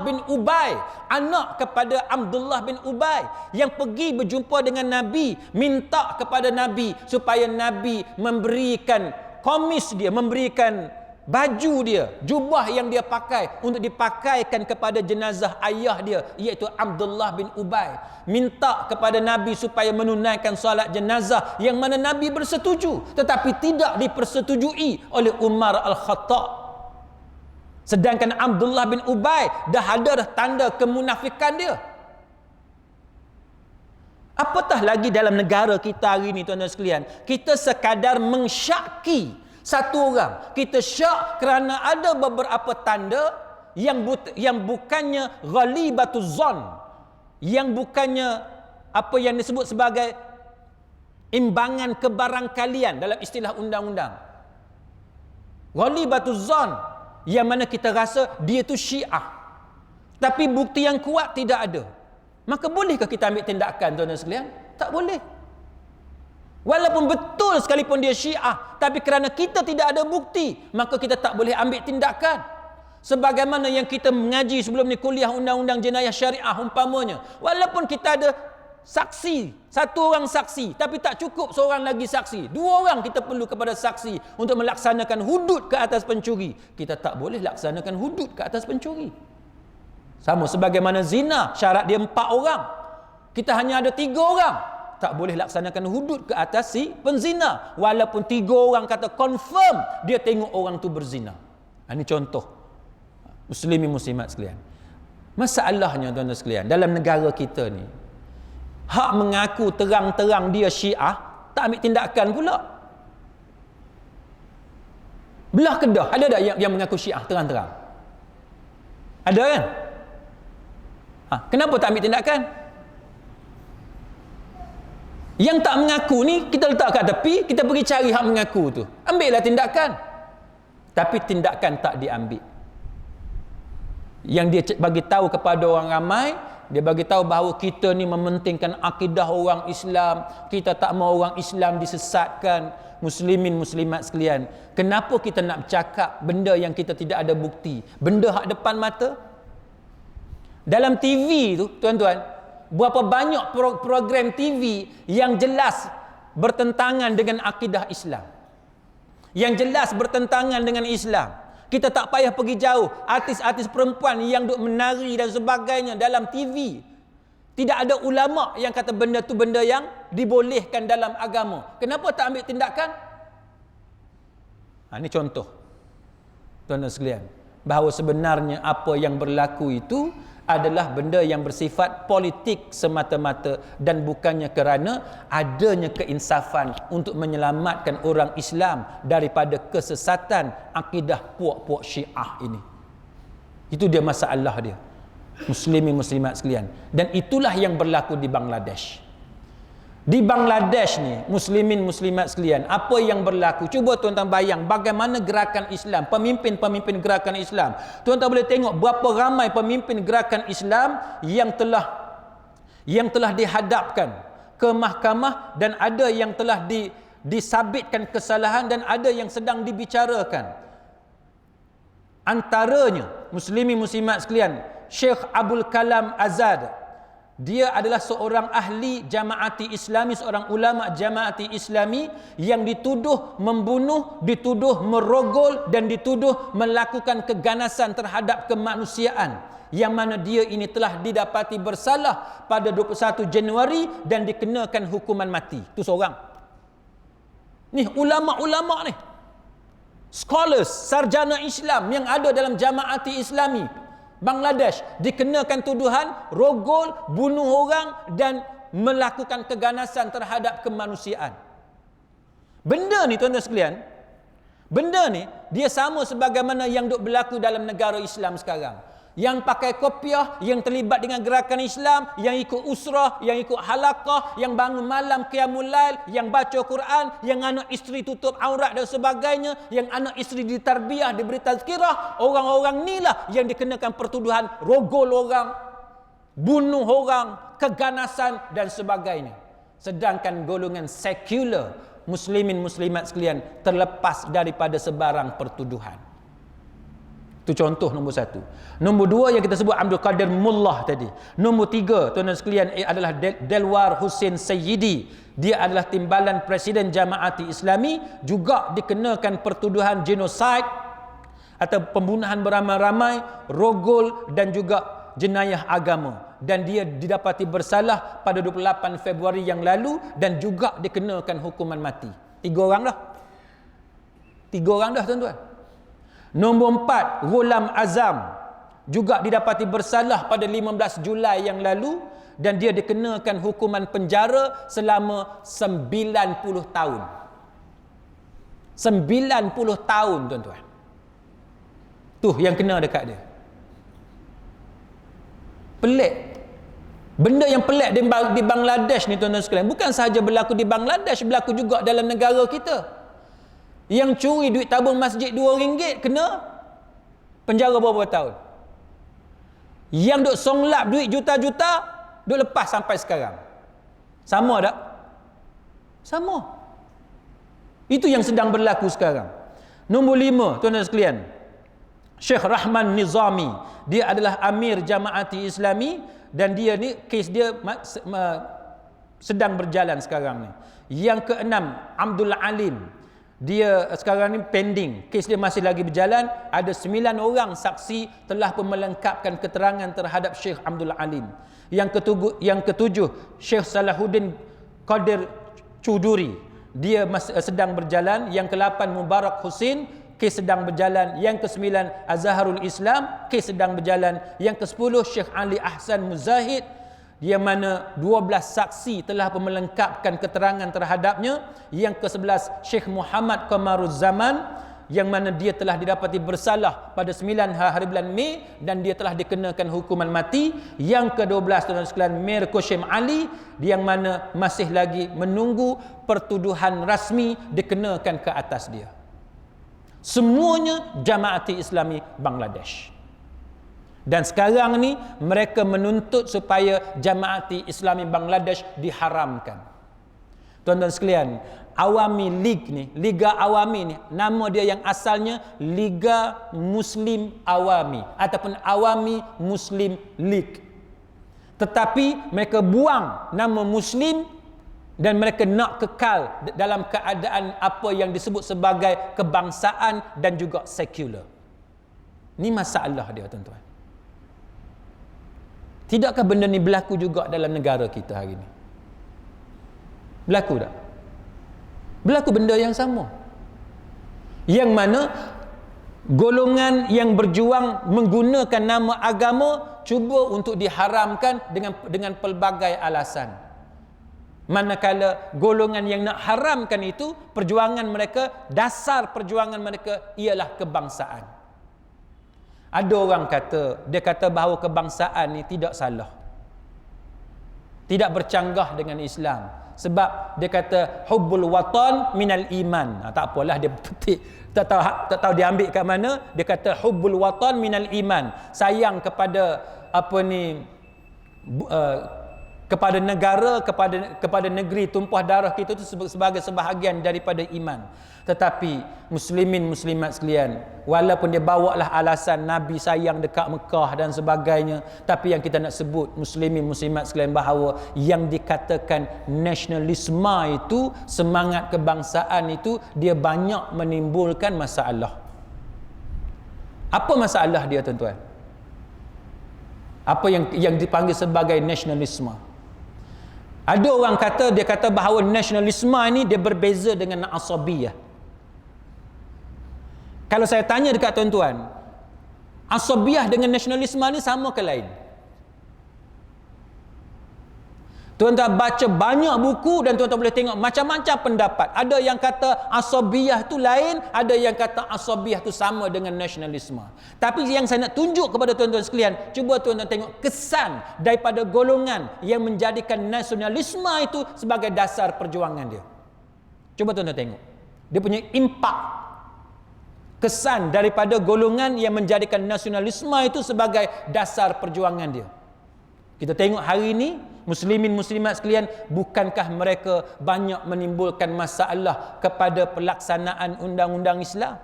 bin Ubay, anak kepada Abdullah bin Ubay, yang pergi berjumpa dengan Nabi, minta kepada Nabi supaya Nabi memberikan komis dia, memberikan baju dia, jubah yang dia pakai untuk dipakaikan kepada jenazah ayah dia, iaitu Abdullah bin Ubay. Minta kepada Nabi supaya menunaikan solat jenazah, yang mana Nabi bersetuju, tetapi tidak dipersetujui oleh Umar Al-Khattab. Sedangkan Abdullah bin Ubay dah ada tanda kemunafikan dia. Apatah lagi dalam negara kita hari ini, tuan-tuan sekalian, kita sekadar mensyaki satu orang. Kita syak kerana ada beberapa tanda yang bukannya ghalibatuz zon, yang bukannya apa yang disebut sebagai imbangan kebarangkalian dalam istilah undang-undang. Ghalibatuz zon, yang mana kita rasa dia tu Syiah, tapi bukti yang kuat tidak ada. Maka bolehkah kita ambil tindakan, tuan-tuan sekalian? Tak boleh. Walaupun betul sekalipun dia Syiah, tapi kerana kita tidak ada bukti, maka kita tak boleh ambil tindakan. Sebagaimana yang kita mengaji sebelum ni, kuliah undang-undang jenayah syariah umpamanya, walaupun kita ada saksi, satu orang saksi, tapi tak cukup seorang lagi saksi, dua orang kita perlu kepada saksi untuk melaksanakan hudud ke atas pencuri, kita tak boleh laksanakan hudud ke atas pencuri. Sama sebagaimana zina, syarat dia 4 orang, kita hanya ada 3 orang, tak boleh laksanakan hudud ke atas si penzina, walaupun 3 orang kata confirm dia tengok orang tu berzina. Ini contoh muslimin muslimat sekalian. Masalahnya, tuan-tuan sekalian, dalam negara kita ni, hak mengaku terang-terang dia Syiah, tak ambil tindakan pula. Belah Kedah ada tak yang mengaku Syiah terang-terang? Ada kan? Kenapa tak ambil tindakan? Yang tak mengaku ni kita letak kat tepi, kita pergi cari hak mengaku tu, ambillah tindakan. Tapi tindakan tak diambil. Yang dia bagi tahu kepada orang ramai, dia bagi tahu bahawa kita ni mementingkan akidah orang Islam, kita tak mau orang Islam disesatkan. Muslimin muslimat sekalian, kenapa kita nak bercakap benda yang kita tidak ada bukti, benda hak depan mata? Dalam TV tu, tuan-tuan, berapa banyak program TV yang jelas bertentangan dengan akidah Islam, yang jelas bertentangan dengan Islam. Kita tak payah pergi jauh, artis-artis perempuan yang duk menari dan sebagainya dalam TV, tidak ada ulama yang kata benda tu benda yang dibolehkan dalam agama. Kenapa tak ambil tindakan? Ini contoh, tuan-tuan sekalian, bahawa sebenarnya apa yang berlaku itu adalah benda yang bersifat politik semata-mata, dan bukannya kerana adanya keinsafan untuk menyelamatkan orang Islam daripada kesesatan akidah puak-puak Syiah ini. Itu dia masalah dia, muslimin muslimat sekalian. Dan itulah yang berlaku di Bangladesh. Di Bangladesh ni, muslimin muslimat sekalian, apa yang berlaku? Cuba tuan-tuan bayang bagaimana gerakan Islam, pemimpin-pemimpin gerakan Islam. Tuan-tuan boleh tengok berapa ramai pemimpin gerakan Islam yang telah dihadapkan ke mahkamah, dan ada yang telah disabitkan kesalahan, dan ada yang sedang dibicarakan. Antaranya, muslimin muslimat sekalian, Syekh Abdul Kalam Azad. Dia adalah seorang ahli jamaati Islami, seorang ulama jamaati Islami yang dituduh membunuh, dituduh merogol, dan dituduh melakukan keganasan terhadap kemanusiaan, yang mana dia ini telah didapati bersalah pada 21 Januari dan dikenakan hukuman mati. Itu seorang. Ni ulama-ulama ni, scholars, sarjana Islam yang ada dalam jamaati Islami Bangladesh, dikenakan tuduhan rogol, bunuh orang, dan melakukan keganasan terhadap kemanusiaan. Benda ni, tuan-tuan sekalian, Benda ni dia sama sebagaimana yang duk berlaku dalam negara Islam sekarang. Yang pakai kopiah, yang terlibat dengan gerakan Islam, yang ikut usrah, yang ikut halaqah, yang bangun malam qiyamul lail, yang baca Quran, yang anak isteri tutup aurat dan sebagainya, yang anak isteri ditarbiyah, diberi tazkirah. Orang-orang inilah yang dikenakan pertuduhan rogol orang, bunuh orang, keganasan dan sebagainya. Sedangkan golongan sekular, muslimin muslimat sekalian, terlepas daripada sebarang pertuduhan. Itu contoh nombor satu. Nombor dua yang kita sebut Abdul Qadir Mullah tadi. Nombor tiga, tuan-tuan sekalian, adalah Delwar Hussein Sayyidi. Dia adalah timbalan Presiden Jamaati Islami, juga dikenakan pertuduhan genosid atau pembunuhan beramai-ramai, rogol dan juga jenayah agama. Dan dia didapati bersalah pada 28 Februari yang lalu dan juga dikenakan hukuman mati. 3 orang dah. 3 orang dah, tuan-tuan. Nombor 4, Ghulam Azam, juga didapati bersalah pada 15 Julai yang lalu dan dia dikenakan hukuman penjara selama 90 tahun. 90 tahun, tuan-tuan. Tuh yang kena dekat dia. Pelik. Benda yang pelik di Bangladesh ni, tuan-tuan sekalian, bukan sahaja berlaku di Bangladesh, berlaku juga dalam negara kita. Yang curi duit tabung masjid RM2 kena penjara berapa tahun. Yang duk songlap duit juta-juta duk lepas sampai sekarang. Sama tak? Sama. Itu yang sedang berlaku sekarang. Nombor 5, tuan-tuan sekalian, Syekh Rahman Nizami. Dia adalah Amir Jamaati Islami dan dia ni, kes dia sedang berjalan sekarang ni. Yang keenam, Abdul Alim. Dia sekarang ni pending, kes dia masih lagi berjalan. Ada 9 orang saksi telah pun melengkapkan keterangan terhadap Syekh Abdul Alim. Yang ketujuh, Syekh Salahuddin Qadir Chuduri. Dia masih sedang berjalan. Yang ke-8, Mubarak Husin, kes sedang berjalan. Yang ke-9, Azharul Islam, kes sedang berjalan. Yang ke-10, Syekh Ali Ahsan Muzahid, yang mana 12 saksi telah melengkapkan keterangan terhadapnya. Yang ke-11, Syekh Muhammad Qamaruz Zaman, yang mana dia telah didapati bersalah pada 9 hari bulan Mei dan dia telah dikenakan hukuman mati. Yang ke-12, tuan-tuan sekalian, Mir Qasim Ali, yang mana masih lagi menunggu pertuduhan rasmi dikenakan ke atas dia. Semuanya Jamaati Islami Bangladesh. Dan sekarang ni mereka menuntut supaya Jamaati Islami Bangladesh diharamkan. Tuan-tuan sekalian, Awami League ni, Liga Awami ni, nama dia yang asalnya Liga Muslim Awami ataupun Awami Muslim League. Tetapi mereka buang nama Muslim dan mereka nak kekal dalam keadaan apa yang disebut sebagai kebangsaan dan juga sekular. Ni masalah dia, tuan-tuan. Tidakkah benda ni berlaku juga dalam negara kita hari ni? Berlaku tak? Berlaku benda yang sama. Yang mana golongan yang berjuang menggunakan nama agama cuba untuk diharamkan dengan pelbagai alasan. Manakala golongan yang nak haramkan itu, perjuangan mereka, dasar perjuangan mereka ialah kebangsaan. Ada orang kata, dia kata bahawa kebangsaan ni tidak salah, tidak bercanggah dengan Islam, sebab dia kata hubbul watan minal iman. Tak apalah dia petik, tak tahu dia ambil kat mana. Dia kata hubbul watan minal iman, sayang kepada kepada negara, kepada negeri, tumpah darah kita itu sebagai sebahagian daripada iman. Tetapi muslimin muslimat sekalian, walaupun dia bawalah alasan Nabi sayang dekat Mekah dan sebagainya, tapi yang kita nak sebut muslimin muslimat sekalian bahawa yang dikatakan nasionalisme itu, semangat kebangsaan itu, dia banyak menimbulkan masalah. Apa masalah dia, tuan-tuan? Apa yang dipanggil sebagai nasionalisme? Ada orang kata, dia kata bahawa nasionalisme ini dia berbeza dengan asabiyah. Kalau saya tanya dekat tuan-tuan, asabiyah dengan nasionalisme ini sama ke lain? Tuan-tuan baca banyak buku dan tuan-tuan boleh tengok macam-macam pendapat. Ada yang kata asabiyah tu lain, ada yang kata asabiyah tu sama dengan nasionalisme. Tapi yang saya nak tunjuk kepada tuan-tuan sekalian, cuba tuan-tuan tengok kesan daripada golongan yang menjadikan nasionalisme itu sebagai dasar perjuangan dia. Cuba tuan-tuan tengok. Dia punya impak. Kesan daripada golongan yang menjadikan nasionalisme itu sebagai dasar perjuangan dia. Kita tengok hari ini, muslimin muslimat sekalian, bukankah mereka banyak menimbulkan masalah kepada pelaksanaan undang-undang Islam?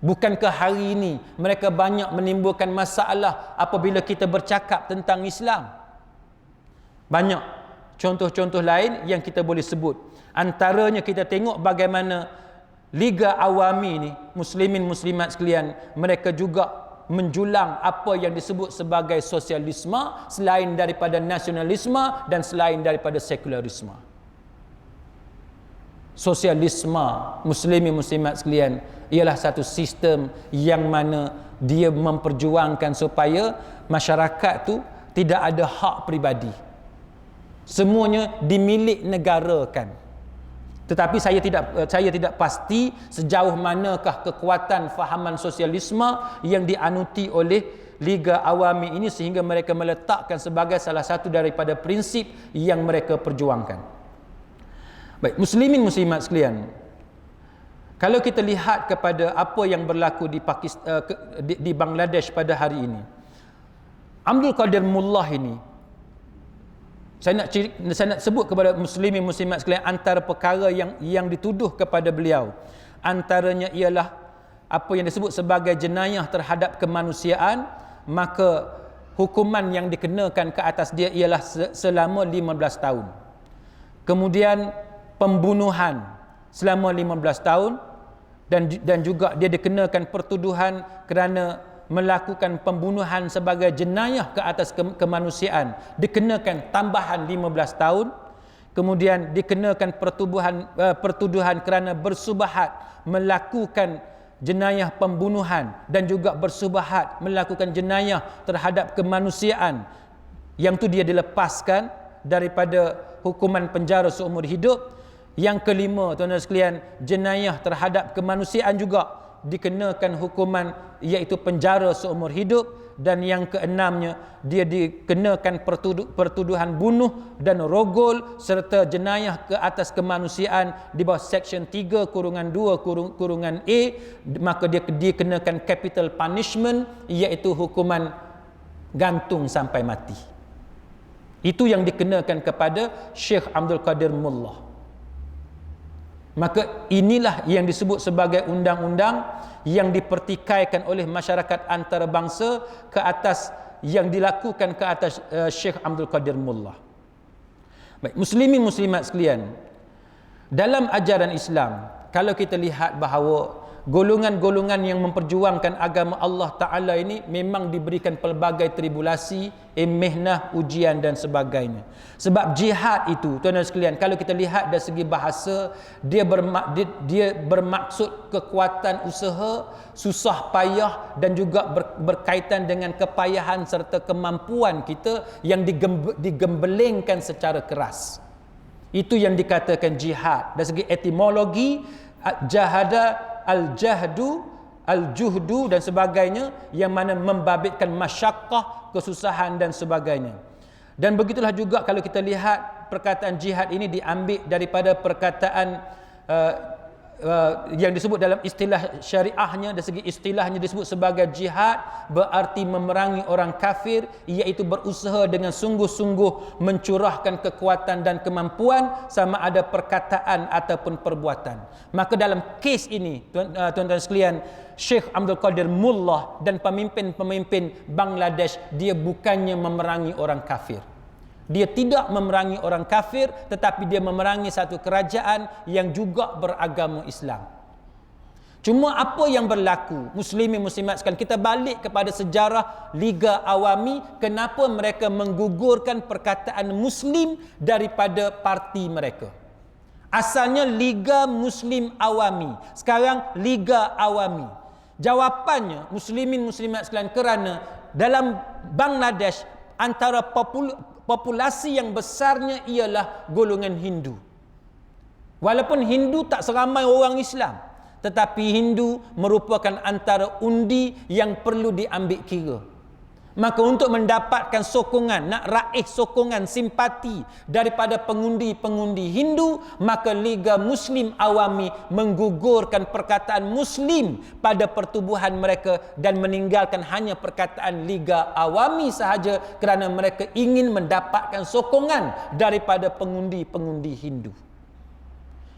Bukankah hari ini mereka banyak menimbulkan masalah apabila kita bercakap tentang Islam? Banyak contoh-contoh lain yang kita boleh sebut. Antaranya kita tengok bagaimana Liga Awami ni, muslimin muslimat sekalian, mereka juga menjulang apa yang disebut sebagai sosialisme selain daripada nasionalisme dan selain daripada sekularisme. Sosialisme, muslimin muslimat sekalian, ialah satu sistem yang mana dia memperjuangkan supaya masyarakat tu tidak ada hak peribadi. Semuanya dimilik negarakan. Tetapi saya tidak pasti sejauh manakah kekuatan fahaman sosialisme yang dianuti oleh Liga Awami ini sehingga mereka meletakkan sebagai salah satu daripada prinsip yang mereka perjuangkan. Baik, muslimin muslimat sekalian, kalau kita lihat kepada apa yang berlaku di Bangladesh pada hari ini, Abdul Qadir Mullah ini, saya nak sebut kepada muslimin muslimat sekalian antara perkara yang dituduh kepada beliau. Antaranya ialah apa yang disebut sebagai jenayah terhadap kemanusiaan, maka hukuman yang dikenakan ke atas dia ialah selama 15 tahun. Kemudian pembunuhan selama 15 tahun dan juga dia dikenakan pertuduhan kerana melakukan pembunuhan sebagai jenayah ke atas kemanusiaan, dikenakan tambahan 15 tahun. Kemudian dikenakan pertuduhan kerana bersubahat melakukan jenayah pembunuhan dan juga bersubahat melakukan jenayah terhadap kemanusiaan, yang tu dia dilepaskan daripada hukuman penjara seumur hidup. Yang kelima, tuan-tuan sekalian, jenayah terhadap kemanusiaan juga dikenakan hukuman iaitu penjara seumur hidup. Dan yang keenamnya, dia dikenakan pertuduhan bunuh dan rogol serta jenayah ke atas kemanusiaan di bawah Seksyen 3(2)A, maka dia dikenakan capital punishment iaitu hukuman gantung sampai mati. Itu yang dikenakan kepada Syekh Abdul Qadir Mullah. Maka inilah yang disebut sebagai undang-undang yang dipertikaikan oleh masyarakat antarabangsa ke atas yang dilakukan ke atas Syekh Abdul Qadir Mullah. Baik, muslimin muslimat sekalian, dalam ajaran Islam, kalau kita lihat bahawa golongan-golongan yang memperjuangkan agama Allah Ta'ala ini memang diberikan pelbagai tribulasi, mihnah, ujian dan sebagainya. Sebab jihad itu, tuan-tuan sekalian, kalau kita lihat dari segi bahasa, dia bermaksud kekuatan usaha, susah payah dan juga berkaitan dengan kepayahan serta kemampuan kita yang digembelengkan secara keras. Itu yang dikatakan jihad. Dari segi etimologi, jahada, al-jahdu, al-juhdu dan sebagainya, yang mana membabitkan masyaqqah, kesusahan dan sebagainya. Dan begitulah juga kalau kita lihat perkataan jihad ini diambil daripada perkataan yang disebut dalam istilah syariahnya. Dari segi istilahnya disebut sebagai jihad, berarti memerangi orang kafir, iaitu berusaha dengan sungguh-sungguh mencurahkan kekuatan dan kemampuan, sama ada perkataan ataupun perbuatan. Maka dalam kes ini, tuan-tuan sekalian, Syekh Abdul Qadir Mullah dan pemimpin-pemimpin Bangladesh, dia bukannya memerangi orang kafir. Dia tidak memerangi orang kafir, tetapi dia memerangi satu kerajaan yang juga beragama Islam. Cuma apa yang berlaku, muslimin muslimat sekalian, kita balik kepada sejarah Liga Awami, kenapa mereka menggugurkan perkataan Muslim daripada parti mereka. Asalnya Liga Muslim Awami, sekarang Liga Awami. Jawapannya, muslimin muslimat sekalian, kerana dalam Bangladesh antara populasi yang besarnya ialah golongan Hindu. Walaupun Hindu tak seramai orang Islam, tetapi Hindu merupakan antara undi yang perlu diambil kira. Maka untuk mendapatkan sokongan, nak raih sokongan simpati daripada pengundi-pengundi Hindu, maka Liga Muslim Awami menggugurkan perkataan Muslim pada pertubuhan mereka dan meninggalkan hanya perkataan Liga Awami sahaja kerana mereka ingin mendapatkan sokongan daripada pengundi-pengundi Hindu.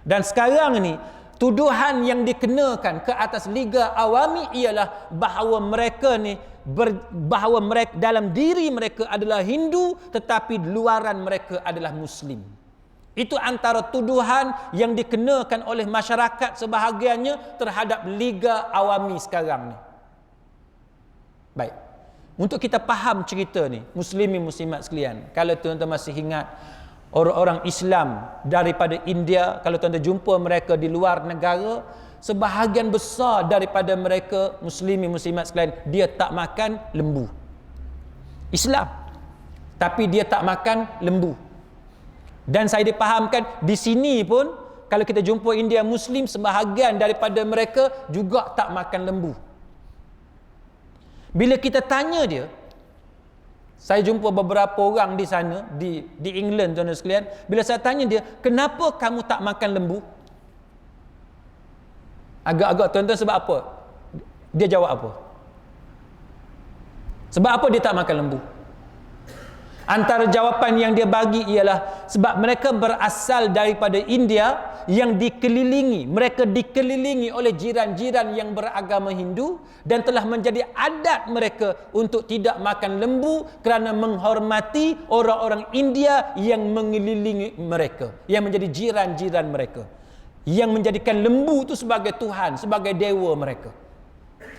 Dan sekarang ni tuduhan yang dikenakan ke atas Liga Awami ialah bahawa mereka dalam diri mereka adalah Hindu tetapi luaran mereka adalah Muslim. Itu antara tuduhan yang dikenakan oleh masyarakat sebahagiannya terhadap Liga Awami sekarang ni. Baik. Untuk kita faham cerita ni, muslimin muslimat sekalian, kalau tuan-tuan masih ingat orang-orang Islam daripada India, kalau tuan-tuan jumpa mereka di luar negara, sebahagian besar daripada mereka, muslimin muslimat sekalian, dia tak makan lembu. Islam, tapi dia tak makan lembu. Dan saya dipahamkan di sini pun, kalau kita jumpa India Muslim, sebahagian daripada mereka juga tak makan lembu. Bila kita tanya dia, saya jumpa beberapa orang di sana, di England tuan-tuan sekalian, bila saya tanya dia, kenapa kamu tak makan lembu? Agak-agak tuan-tuan sebab apa? Dia jawab apa? Sebab apa dia tak makan lembu? Antara jawapan yang dia bagi ialah sebab mereka berasal daripada India yang mereka dikelilingi oleh jiran-jiran yang beragama Hindu dan telah menjadi adat mereka untuk tidak makan lembu kerana menghormati orang-orang India yang mengelilingi mereka, yang menjadi jiran-jiran mereka, yang menjadikan lembu itu sebagai Tuhan, sebagai dewa mereka.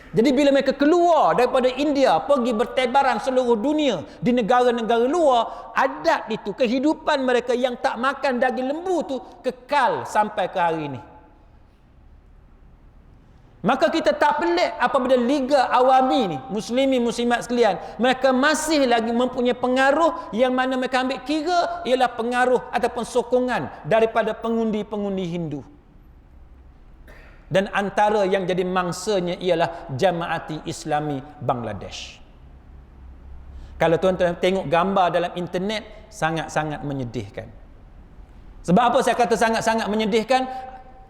Jadi bila mereka keluar daripada India, pergi bertebaran seluruh dunia di negara-negara luar, adat itu, kehidupan mereka yang tak makan daging lembu tu kekal sampai ke hari ini. Maka kita tak pelik apabila Liga Awami ni, muslimin muslimat sekalian, mereka masih lagi mempunyai pengaruh yang mana mereka ambil kira ialah pengaruh ataupun sokongan daripada pengundi-pengundi Hindu. Dan antara yang jadi mangsanya ialah Jamaati Islami Bangladesh. Kalau tuan-tuan tengok gambar dalam internet, sangat-sangat menyedihkan. Sebab apa saya kata sangat-sangat menyedihkan?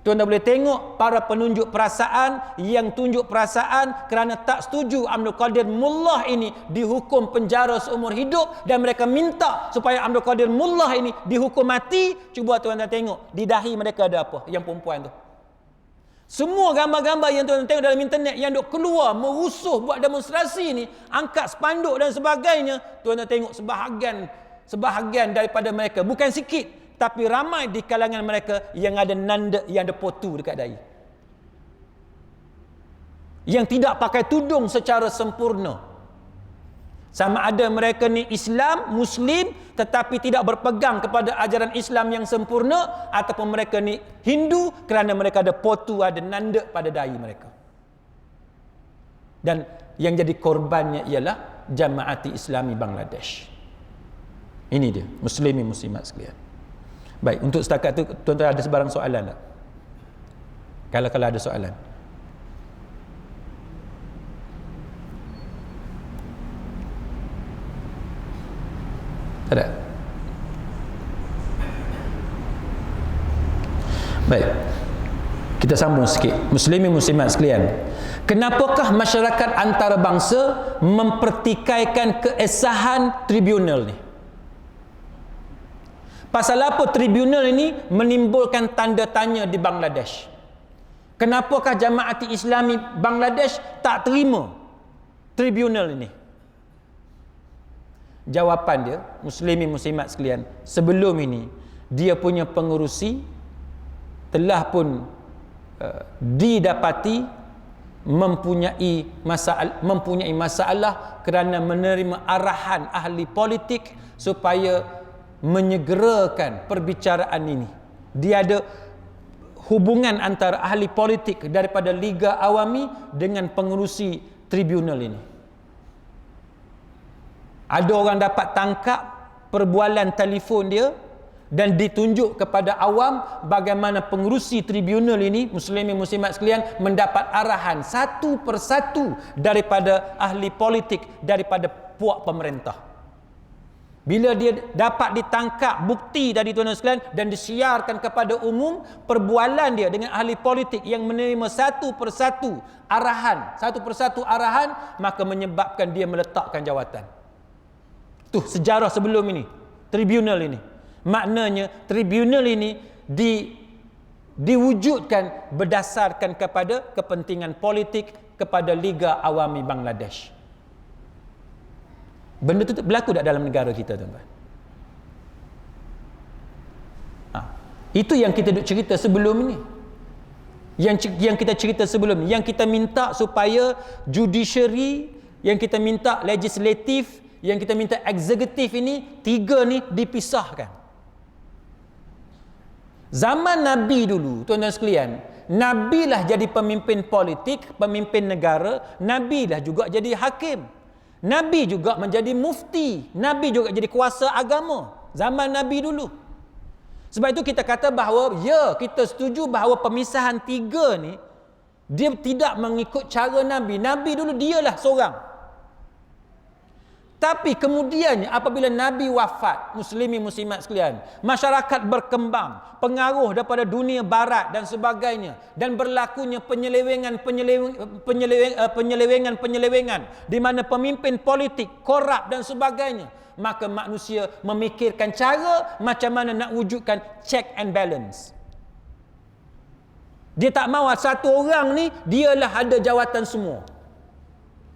Tuan-tuan boleh tengok para penunjuk perasaan yang tunjuk perasaan kerana tak setuju Abdul Qadir Mullah ini dihukum penjara seumur hidup, dan mereka minta supaya Abdul Qadir Mullah ini dihukum mati. Cuba tuan-tuan tengok di dahi mereka ada apa, yang perempuan tu. Semua gambar-gambar yang tuan-tuan tengok dalam internet yang duk keluar merusuh buat demonstrasi ni, angkat spanduk dan sebagainya, tuan-tuan tengok sebahagian daripada mereka, bukan sikit tapi ramai di kalangan mereka yang ada nanda, yang ada potu dekat dahi, yang tidak pakai tudung secara sempurna. Sama ada mereka ni Islam, Muslim tetapi tidak berpegang kepada ajaran Islam yang sempurna, ataupun mereka ni Hindu kerana mereka ada potu, ada nanda pada dahi mereka. Dan yang jadi korbannya ialah Jamaati Islami Bangladesh. Ini dia, muslimin muslimat sekalian. Baik, untuk setakat tu tuan-tuan ada sebarang soalan tak? Kalau ada soalan. Tak ada? Baik, kita sambung sikit. Muslimin muslimat sekalian, kenapakah masyarakat antarabangsa mempertikaikan keesahan tribunal ni? Pasal apa tribunal ini menimbulkan tanda tanya di Bangladesh? Kenapakah Jamaati Islami Bangladesh tak terima tribunal ini? Jawapan dia, muslimin muslimat sekalian, sebelum ini dia punya pengerusi telah pun didapati mempunyai masalah kerana menerima arahan ahli politik supaya menyegerakan perbicaraan ini. Dia ada hubungan antara ahli politik daripada Liga Awami dengan pengerusi tribunal ini. Ada orang dapat tangkap perbualan telefon dia dan ditunjuk kepada awam bagaimana pengerusi tribunal ini, muslimin muslimat sekalian, mendapat arahan satu persatu daripada ahli politik, daripada puak pemerintah. Bila dia dapat ditangkap bukti dari tuan-tuan sekalian dan disiarkan kepada umum perbualan dia dengan ahli politik yang menerima satu persatu arahan, maka menyebabkan dia meletakkan jawatan. Tu sejarah sebelum ini, tribunal ini. Maknanya tribunal ini diwujudkan berdasarkan kepada kepentingan politik kepada Liga Awami Bangladesh. Benda itu berlaku tak dalam negara kita, tuan-tuan? Itu yang kita duk cerita sebelum ini. Yang kita cerita sebelum ini, yang kita minta supaya judiciary, yang kita minta legislatif, yang kita minta eksekutif ini, tiga ni dipisahkan. Zaman Nabi dulu, tuan-tuan sekalian, Nabi lah jadi pemimpin politik, pemimpin negara, Nabi lah juga jadi hakim. Nabi juga menjadi mufti, Nabi juga jadi kuasa agama zaman Nabi dulu. Sebab itu kita kata bahawa ya, kita setuju bahawa pemisahan tiga ni dia tidak mengikut cara Nabi. Nabi dulu dialah seorang. Tapi kemudiannya apabila Nabi wafat, muslimin muslimat sekalian, masyarakat berkembang, pengaruh daripada dunia barat dan sebagainya, dan berlakunya penyelewengan di mana pemimpin politik korup dan sebagainya, maka manusia memikirkan cara macam mana nak wujudkan check and balance. Dia tak mahu satu orang ni dialah ada jawatan semua.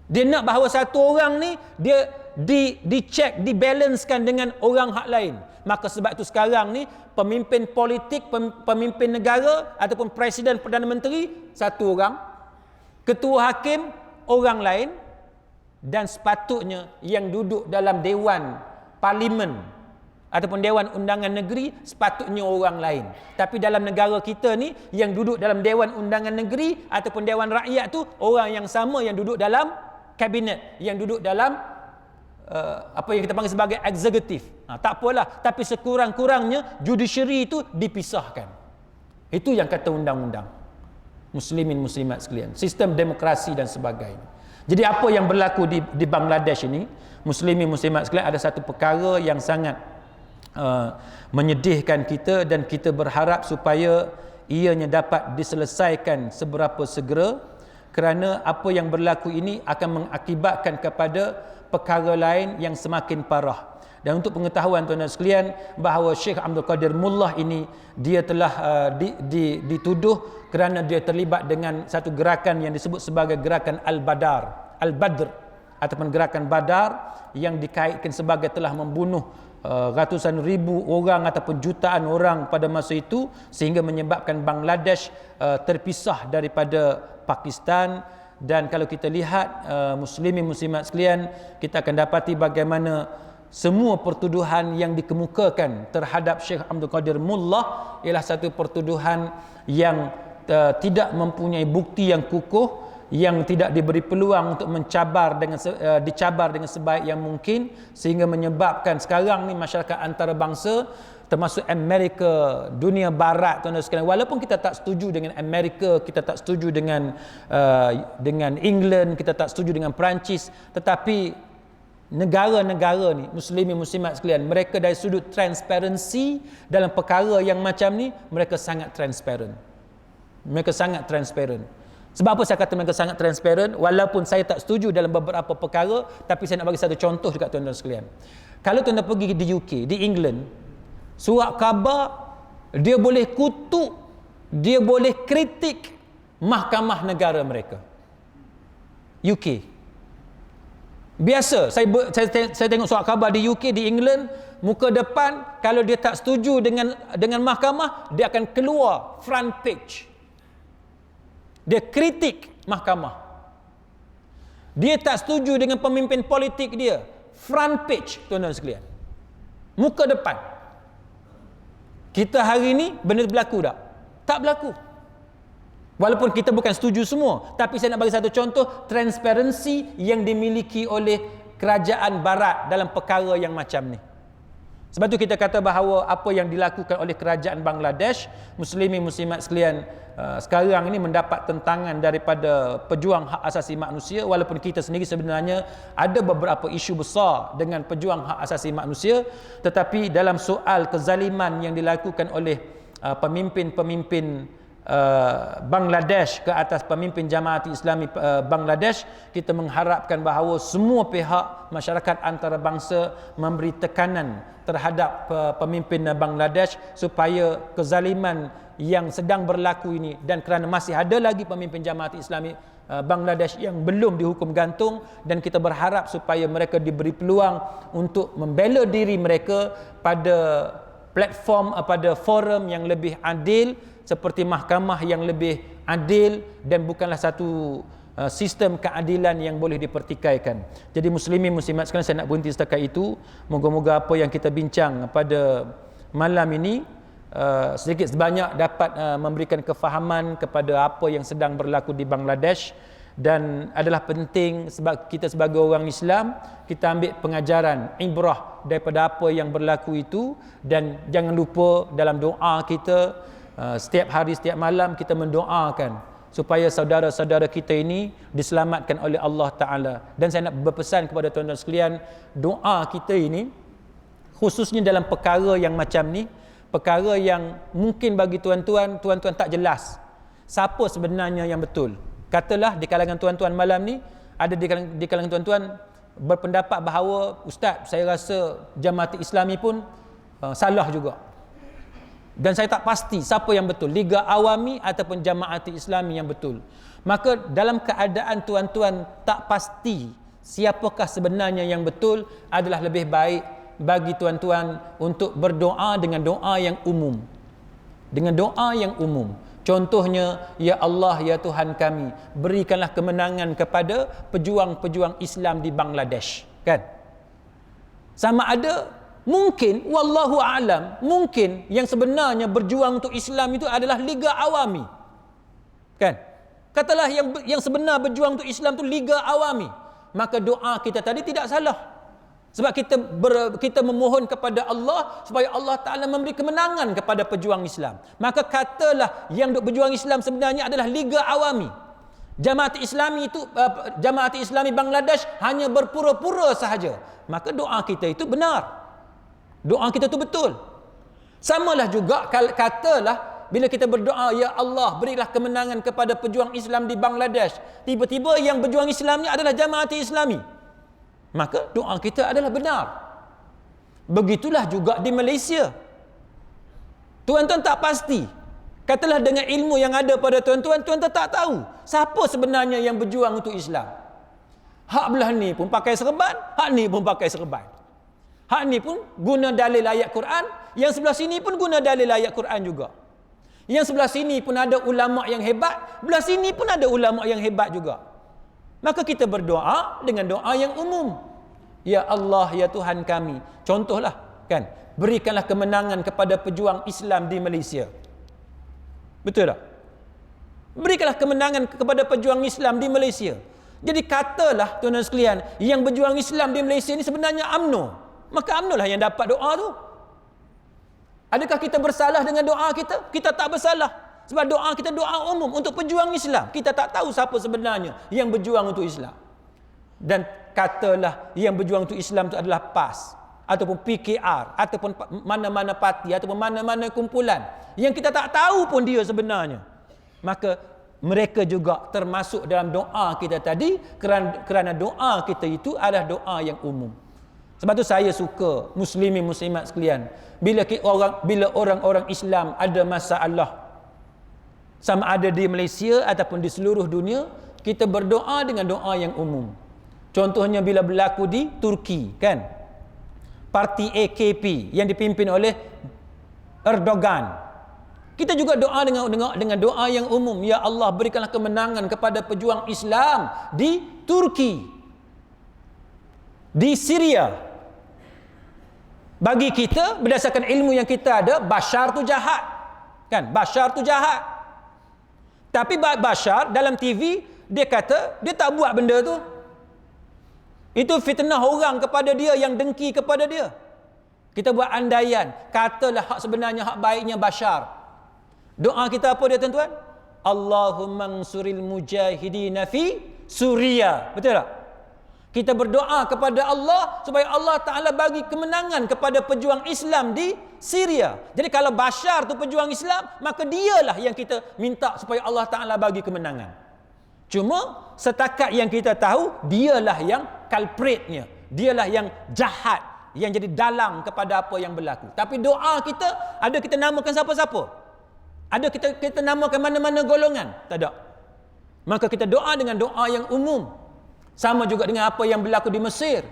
Dia nak bahawa satu orang ni dia dicek, dibalancekan dengan orang hak lain. Maka sebab itu sekarang ni pemimpin politik, pemimpin negara ataupun presiden, perdana menteri satu orang, ketua hakim orang lain, dan sepatutnya yang duduk dalam dewan parlimen ataupun dewan undangan negeri sepatutnya orang lain. Tapi dalam negara kita ni yang duduk dalam dewan undangan negeri ataupun dewan rakyat tu orang yang sama yang duduk dalam kabinet, yang duduk dalam apa yang kita panggil sebagai eksekutif. Tak apalah, tapi sekurang-kurangnya judiciary itu dipisahkan. Itu yang kata undang-undang. Muslimin muslimat sekalian, sistem demokrasi dan sebagainya. Jadi apa yang berlaku di Bangladesh ini, muslimin muslimat sekalian, ada satu perkara yang sangat menyedihkan kita, dan kita berharap supaya ianya dapat diselesaikan seberapa segera, kerana apa yang berlaku ini akan mengakibatkan kepada perkara lain yang semakin parah. Dan untuk pengetahuan tuan-tuan sekalian, bahawa Syekh Abdul Qadir Mullah ini dia telah dituduh kerana dia terlibat dengan satu gerakan yang disebut sebagai gerakan Al-Badr ataupun gerakan Badar, yang dikaitkan sebagai telah membunuh ratusan ribu orang ataupun jutaan orang pada masa itu, sehingga menyebabkan Bangladesh terpisah daripada Pakistan. Dan kalau kita lihat muslimin muslimat sekalian, kita akan dapati bagaimana semua pertuduhan yang dikemukakan terhadap Syekh Abdul Qadir Mullah ialah satu pertuduhan yang tidak mempunyai bukti yang kukuh, yang tidak diberi peluang untuk dicabar dengan sebaik yang mungkin, sehingga menyebabkan sekarang ni masyarakat antarabangsa termasuk Amerika, dunia barat, tuan-tuan sekalian, walaupun kita tak setuju dengan Amerika, kita tak setuju dengan England, kita tak setuju dengan Perancis, tetapi negara-negara ni, muslimin muslimat sekalian, mereka dari sudut transparansi dalam perkara yang macam ni, mereka sangat transparent. Sebab apa saya kata mereka sangat transparent? Walaupun saya tak setuju dalam beberapa perkara, tapi saya nak bagi satu contoh dekat tuan-tuan sekalian. Kalau tuan-tuan pergi di UK, di England, surat khabar dia boleh kutuk, dia boleh kritik mahkamah negara mereka. UK. Biasa saya tengok surat khabar di UK, di England, muka depan kalau dia tak setuju dengan mahkamah, dia akan keluar front page. Dia kritik mahkamah. Dia tak setuju dengan pemimpin politik dia, front page, tuan-tuan sekalian. Muka depan. Kita hari ni benda berlaku tak? Tak berlaku. Walaupun kita bukan setuju semua, tapi saya nak bagi satu contoh transparansi yang dimiliki oleh kerajaan barat dalam perkara yang macam ni. Sebab tu kita kata bahawa apa yang dilakukan oleh kerajaan Bangladesh, muslimin muslimat sekalian, sekarang ini mendapat tentangan daripada pejuang hak asasi manusia, walaupun kita sendiri sebenarnya ada beberapa isu besar dengan pejuang hak asasi manusia, tetapi dalam soal kezaliman yang dilakukan oleh pemimpin-pemimpin Bangladesh ke atas pemimpin Jamaati Islami Bangladesh, kita mengharapkan bahawa semua pihak masyarakat antarabangsa memberi tekanan terhadap pemimpin Bangladesh supaya kezaliman yang sedang berlaku ini, dan kerana masih ada lagi pemimpin Jamaati Islami Bangladesh yang belum dihukum gantung, dan kita berharap supaya mereka diberi peluang untuk membela diri mereka pada platform, pada forum yang lebih adil, seperti mahkamah yang lebih adil, dan bukanlah satu sistem keadilan yang boleh dipertikaikan. Jadi muslimin muslimat sekalian, saya nak berhenti setakat itu. Moga-moga apa yang kita bincang pada malam ini sedikit sebanyak dapat memberikan kefahaman kepada apa yang sedang berlaku di Bangladesh, dan adalah penting sebab kita sebagai orang Islam, kita ambil pengajaran, ibrah daripada apa yang berlaku itu, dan jangan lupa dalam doa kita setiap hari, setiap malam kita mendoakan supaya saudara-saudara kita ini diselamatkan oleh Allah Ta'ala. Dan saya nak berpesan kepada tuan-tuan sekalian, doa kita ini khususnya dalam perkara yang macam ni, perkara yang mungkin bagi tuan-tuan tak jelas siapa sebenarnya yang betul. Katalah di kalangan tuan-tuan malam ni, ada di kalangan tuan-tuan berpendapat bahawa ustaz, saya rasa Jamaati Islami pun salah juga. Dan saya tak pasti siapa yang betul, Liga Awami ataupun Jamaati Islami yang betul. Maka dalam keadaan tuan-tuan tak pasti siapakah sebenarnya yang betul, adalah lebih baik bagi tuan-tuan untuk berdoa dengan doa yang umum. Dengan doa yang umum. Contohnya, ya Allah, ya Tuhan kami, berikanlah kemenangan kepada pejuang-pejuang Islam di Bangladesh. Kan? Sama ada mungkin, wallahu a'lam, mungkin yang sebenarnya berjuang untuk Islam itu adalah Liga Awami. Kan? Katalah yang sebenar berjuang untuk Islam itu Liga Awami. Maka doa kita tadi tidak salah. Sebab kita memohon kepada Allah supaya Allah Ta'ala memberi kemenangan kepada pejuang Islam. Maka katalah yang berjuang Islam sebenarnya adalah Liga Awami. Jamaati Islami itu, Jamaati Islami Bangladesh hanya berpura-pura sahaja. Maka doa kita itu benar. Doa kita tu betul. Samalah juga katalah bila kita berdoa, ya Allah, berilah kemenangan kepada pejuang Islam di Bangladesh, tiba-tiba yang berjuang Islamnya adalah Jamaati Islami, maka doa kita adalah benar. Begitulah juga di Malaysia. Tuan-tuan tak pasti. Katalah dengan ilmu yang ada pada tuan-tuan, tuan-tuan tak tahu siapa sebenarnya yang berjuang untuk Islam. Hak belah ni pun pakai serban, hak ni pun pakai serban. Hak ni pun guna dalil ayat Quran, yang sebelah sini pun guna dalil ayat Quran juga. Yang sebelah sini pun ada ulama yang hebat, belah sini pun ada ulama yang hebat juga. Maka kita berdoa dengan doa yang umum. Ya Allah, ya Tuhan kami. Contohlah, kan? Berikanlah kemenangan kepada pejuang Islam di Malaysia. Betul tak? Berikanlah kemenangan kepada pejuang Islam di Malaysia. Jadi katalah tuan-tuan sekalian, yang berjuang Islam di Malaysia ni sebenarnya UMNO. Maka UMNO lah yang dapat doa tu. Adakah kita bersalah dengan doa kita? Kita tak bersalah. Sebab doa kita doa umum untuk pejuang Islam. Kita tak tahu siapa sebenarnya yang berjuang untuk Islam. Dan katalah yang berjuang untuk Islam itu adalah PAS, ataupun PKR, ataupun mana-mana parti, ataupun mana-mana kumpulan yang kita tak tahu pun dia sebenarnya. Maka mereka juga termasuk dalam doa kita tadi, kerana doa kita itu adalah doa yang umum. Sebab tu saya suka muslimin muslimat sekalian, bila orang-orang Islam ada masalah, sama ada di Malaysia ataupun di seluruh dunia, kita berdoa dengan doa yang umum. Contohnya bila berlaku di Turki, kan? Parti AKP yang dipimpin oleh Erdogan. Kita juga doa dengan doa yang umum. Ya Allah, berikanlah kemenangan kepada pejuang Islam di Turki, di Syria. Bagi kita, berdasarkan ilmu yang kita ada, Bashar tu jahat. Kan? Bashar tu jahat. Tapi Bashar dalam TV, dia kata, dia tak buat benda tu. Itu fitnah orang kepada dia, yang dengki kepada dia. Kita buat andaian, katalah hak sebenarnya, hak baiknya Bashar. Doa kita apa dia tuan-tuan? Allahumma ansuril mujahidina fi Suria. Betul tak? Kita berdoa kepada Allah supaya Allah Ta'ala bagi kemenangan kepada pejuang Islam di Syria. Jadi kalau Bashar tu pejuang Islam, maka dialah yang kita minta supaya Allah Ta'ala bagi kemenangan. Cuma setakat yang kita tahu, dialah yang culpritnya, dialah yang jahat, yang jadi dalang kepada apa yang berlaku. Tapi doa kita, ada kita namakan siapa-siapa? Ada kita namakan mana-mana golongan? Tak ada. Maka kita doa dengan doa yang umum. Sama juga dengan apa yang berlaku di Mesir.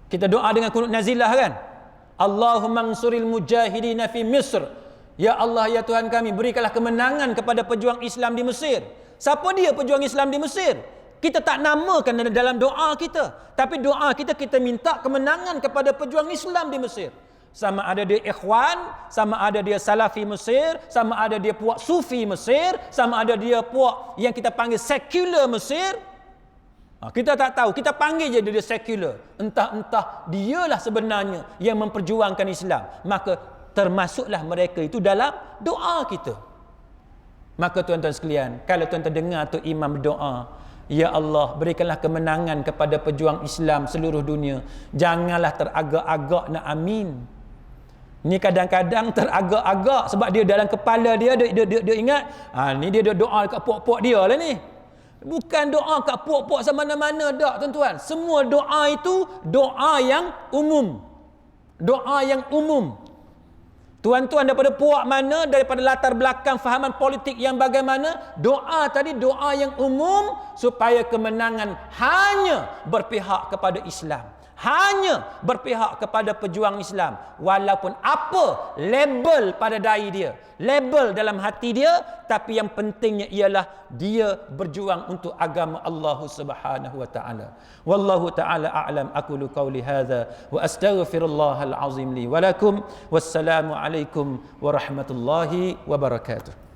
Kita doa dengan kunut nazilah kan? Allahumma ansuril mujahidina fi Misr. Ya Allah, ya Tuhan kami, berikanlah kemenangan kepada pejuang Islam di Mesir. Siapa dia pejuang Islam di Mesir? Kita tak namakan dalam doa kita. Tapi doa kita minta kemenangan kepada pejuang Islam di Mesir. Sama ada dia ikhwan, sama ada dia salafi Mesir, sama ada dia puak sufi Mesir, sama ada dia puak yang kita panggil sekular Mesir. Kita tak tahu, kita panggil je dia sekular. Entah-entah dialah sebenarnya yang memperjuangkan Islam. Maka termasuklah mereka itu dalam doa kita. Maka tuan-tuan sekalian, kalau tuan-tuan dengar tu imam berdoa, ya Allah, berikanlah kemenangan kepada pejuang Islam seluruh dunia. Janganlah teragak-agak nak amin. Ni kadang-kadang teragak-agak sebab dia dalam kepala dia ingat, ni dia doa dekat puak-puak dia lah ni. Bukan doa kat puak-puak sama-mana dak tuan-tuan. Semua doa itu doa yang umum. Doa yang umum. Tuan-tuan daripada puak mana, daripada latar belakang fahaman politik yang bagaimana, doa tadi doa yang umum supaya kemenangan hanya berpihak kepada Islam. Hanya berpihak kepada pejuang Islam. Walaupun apa label pada dai dia, label dalam hati dia, tapi yang pentingnya ialah dia berjuang untuk agama Allah Subhanahu wa taala. Wallahu taala a'lam. Aqulu qawli hadza wa astaghfirullahal azim li wa lakum. Wassalamu alaikum warahmatullahi wabarakatuh.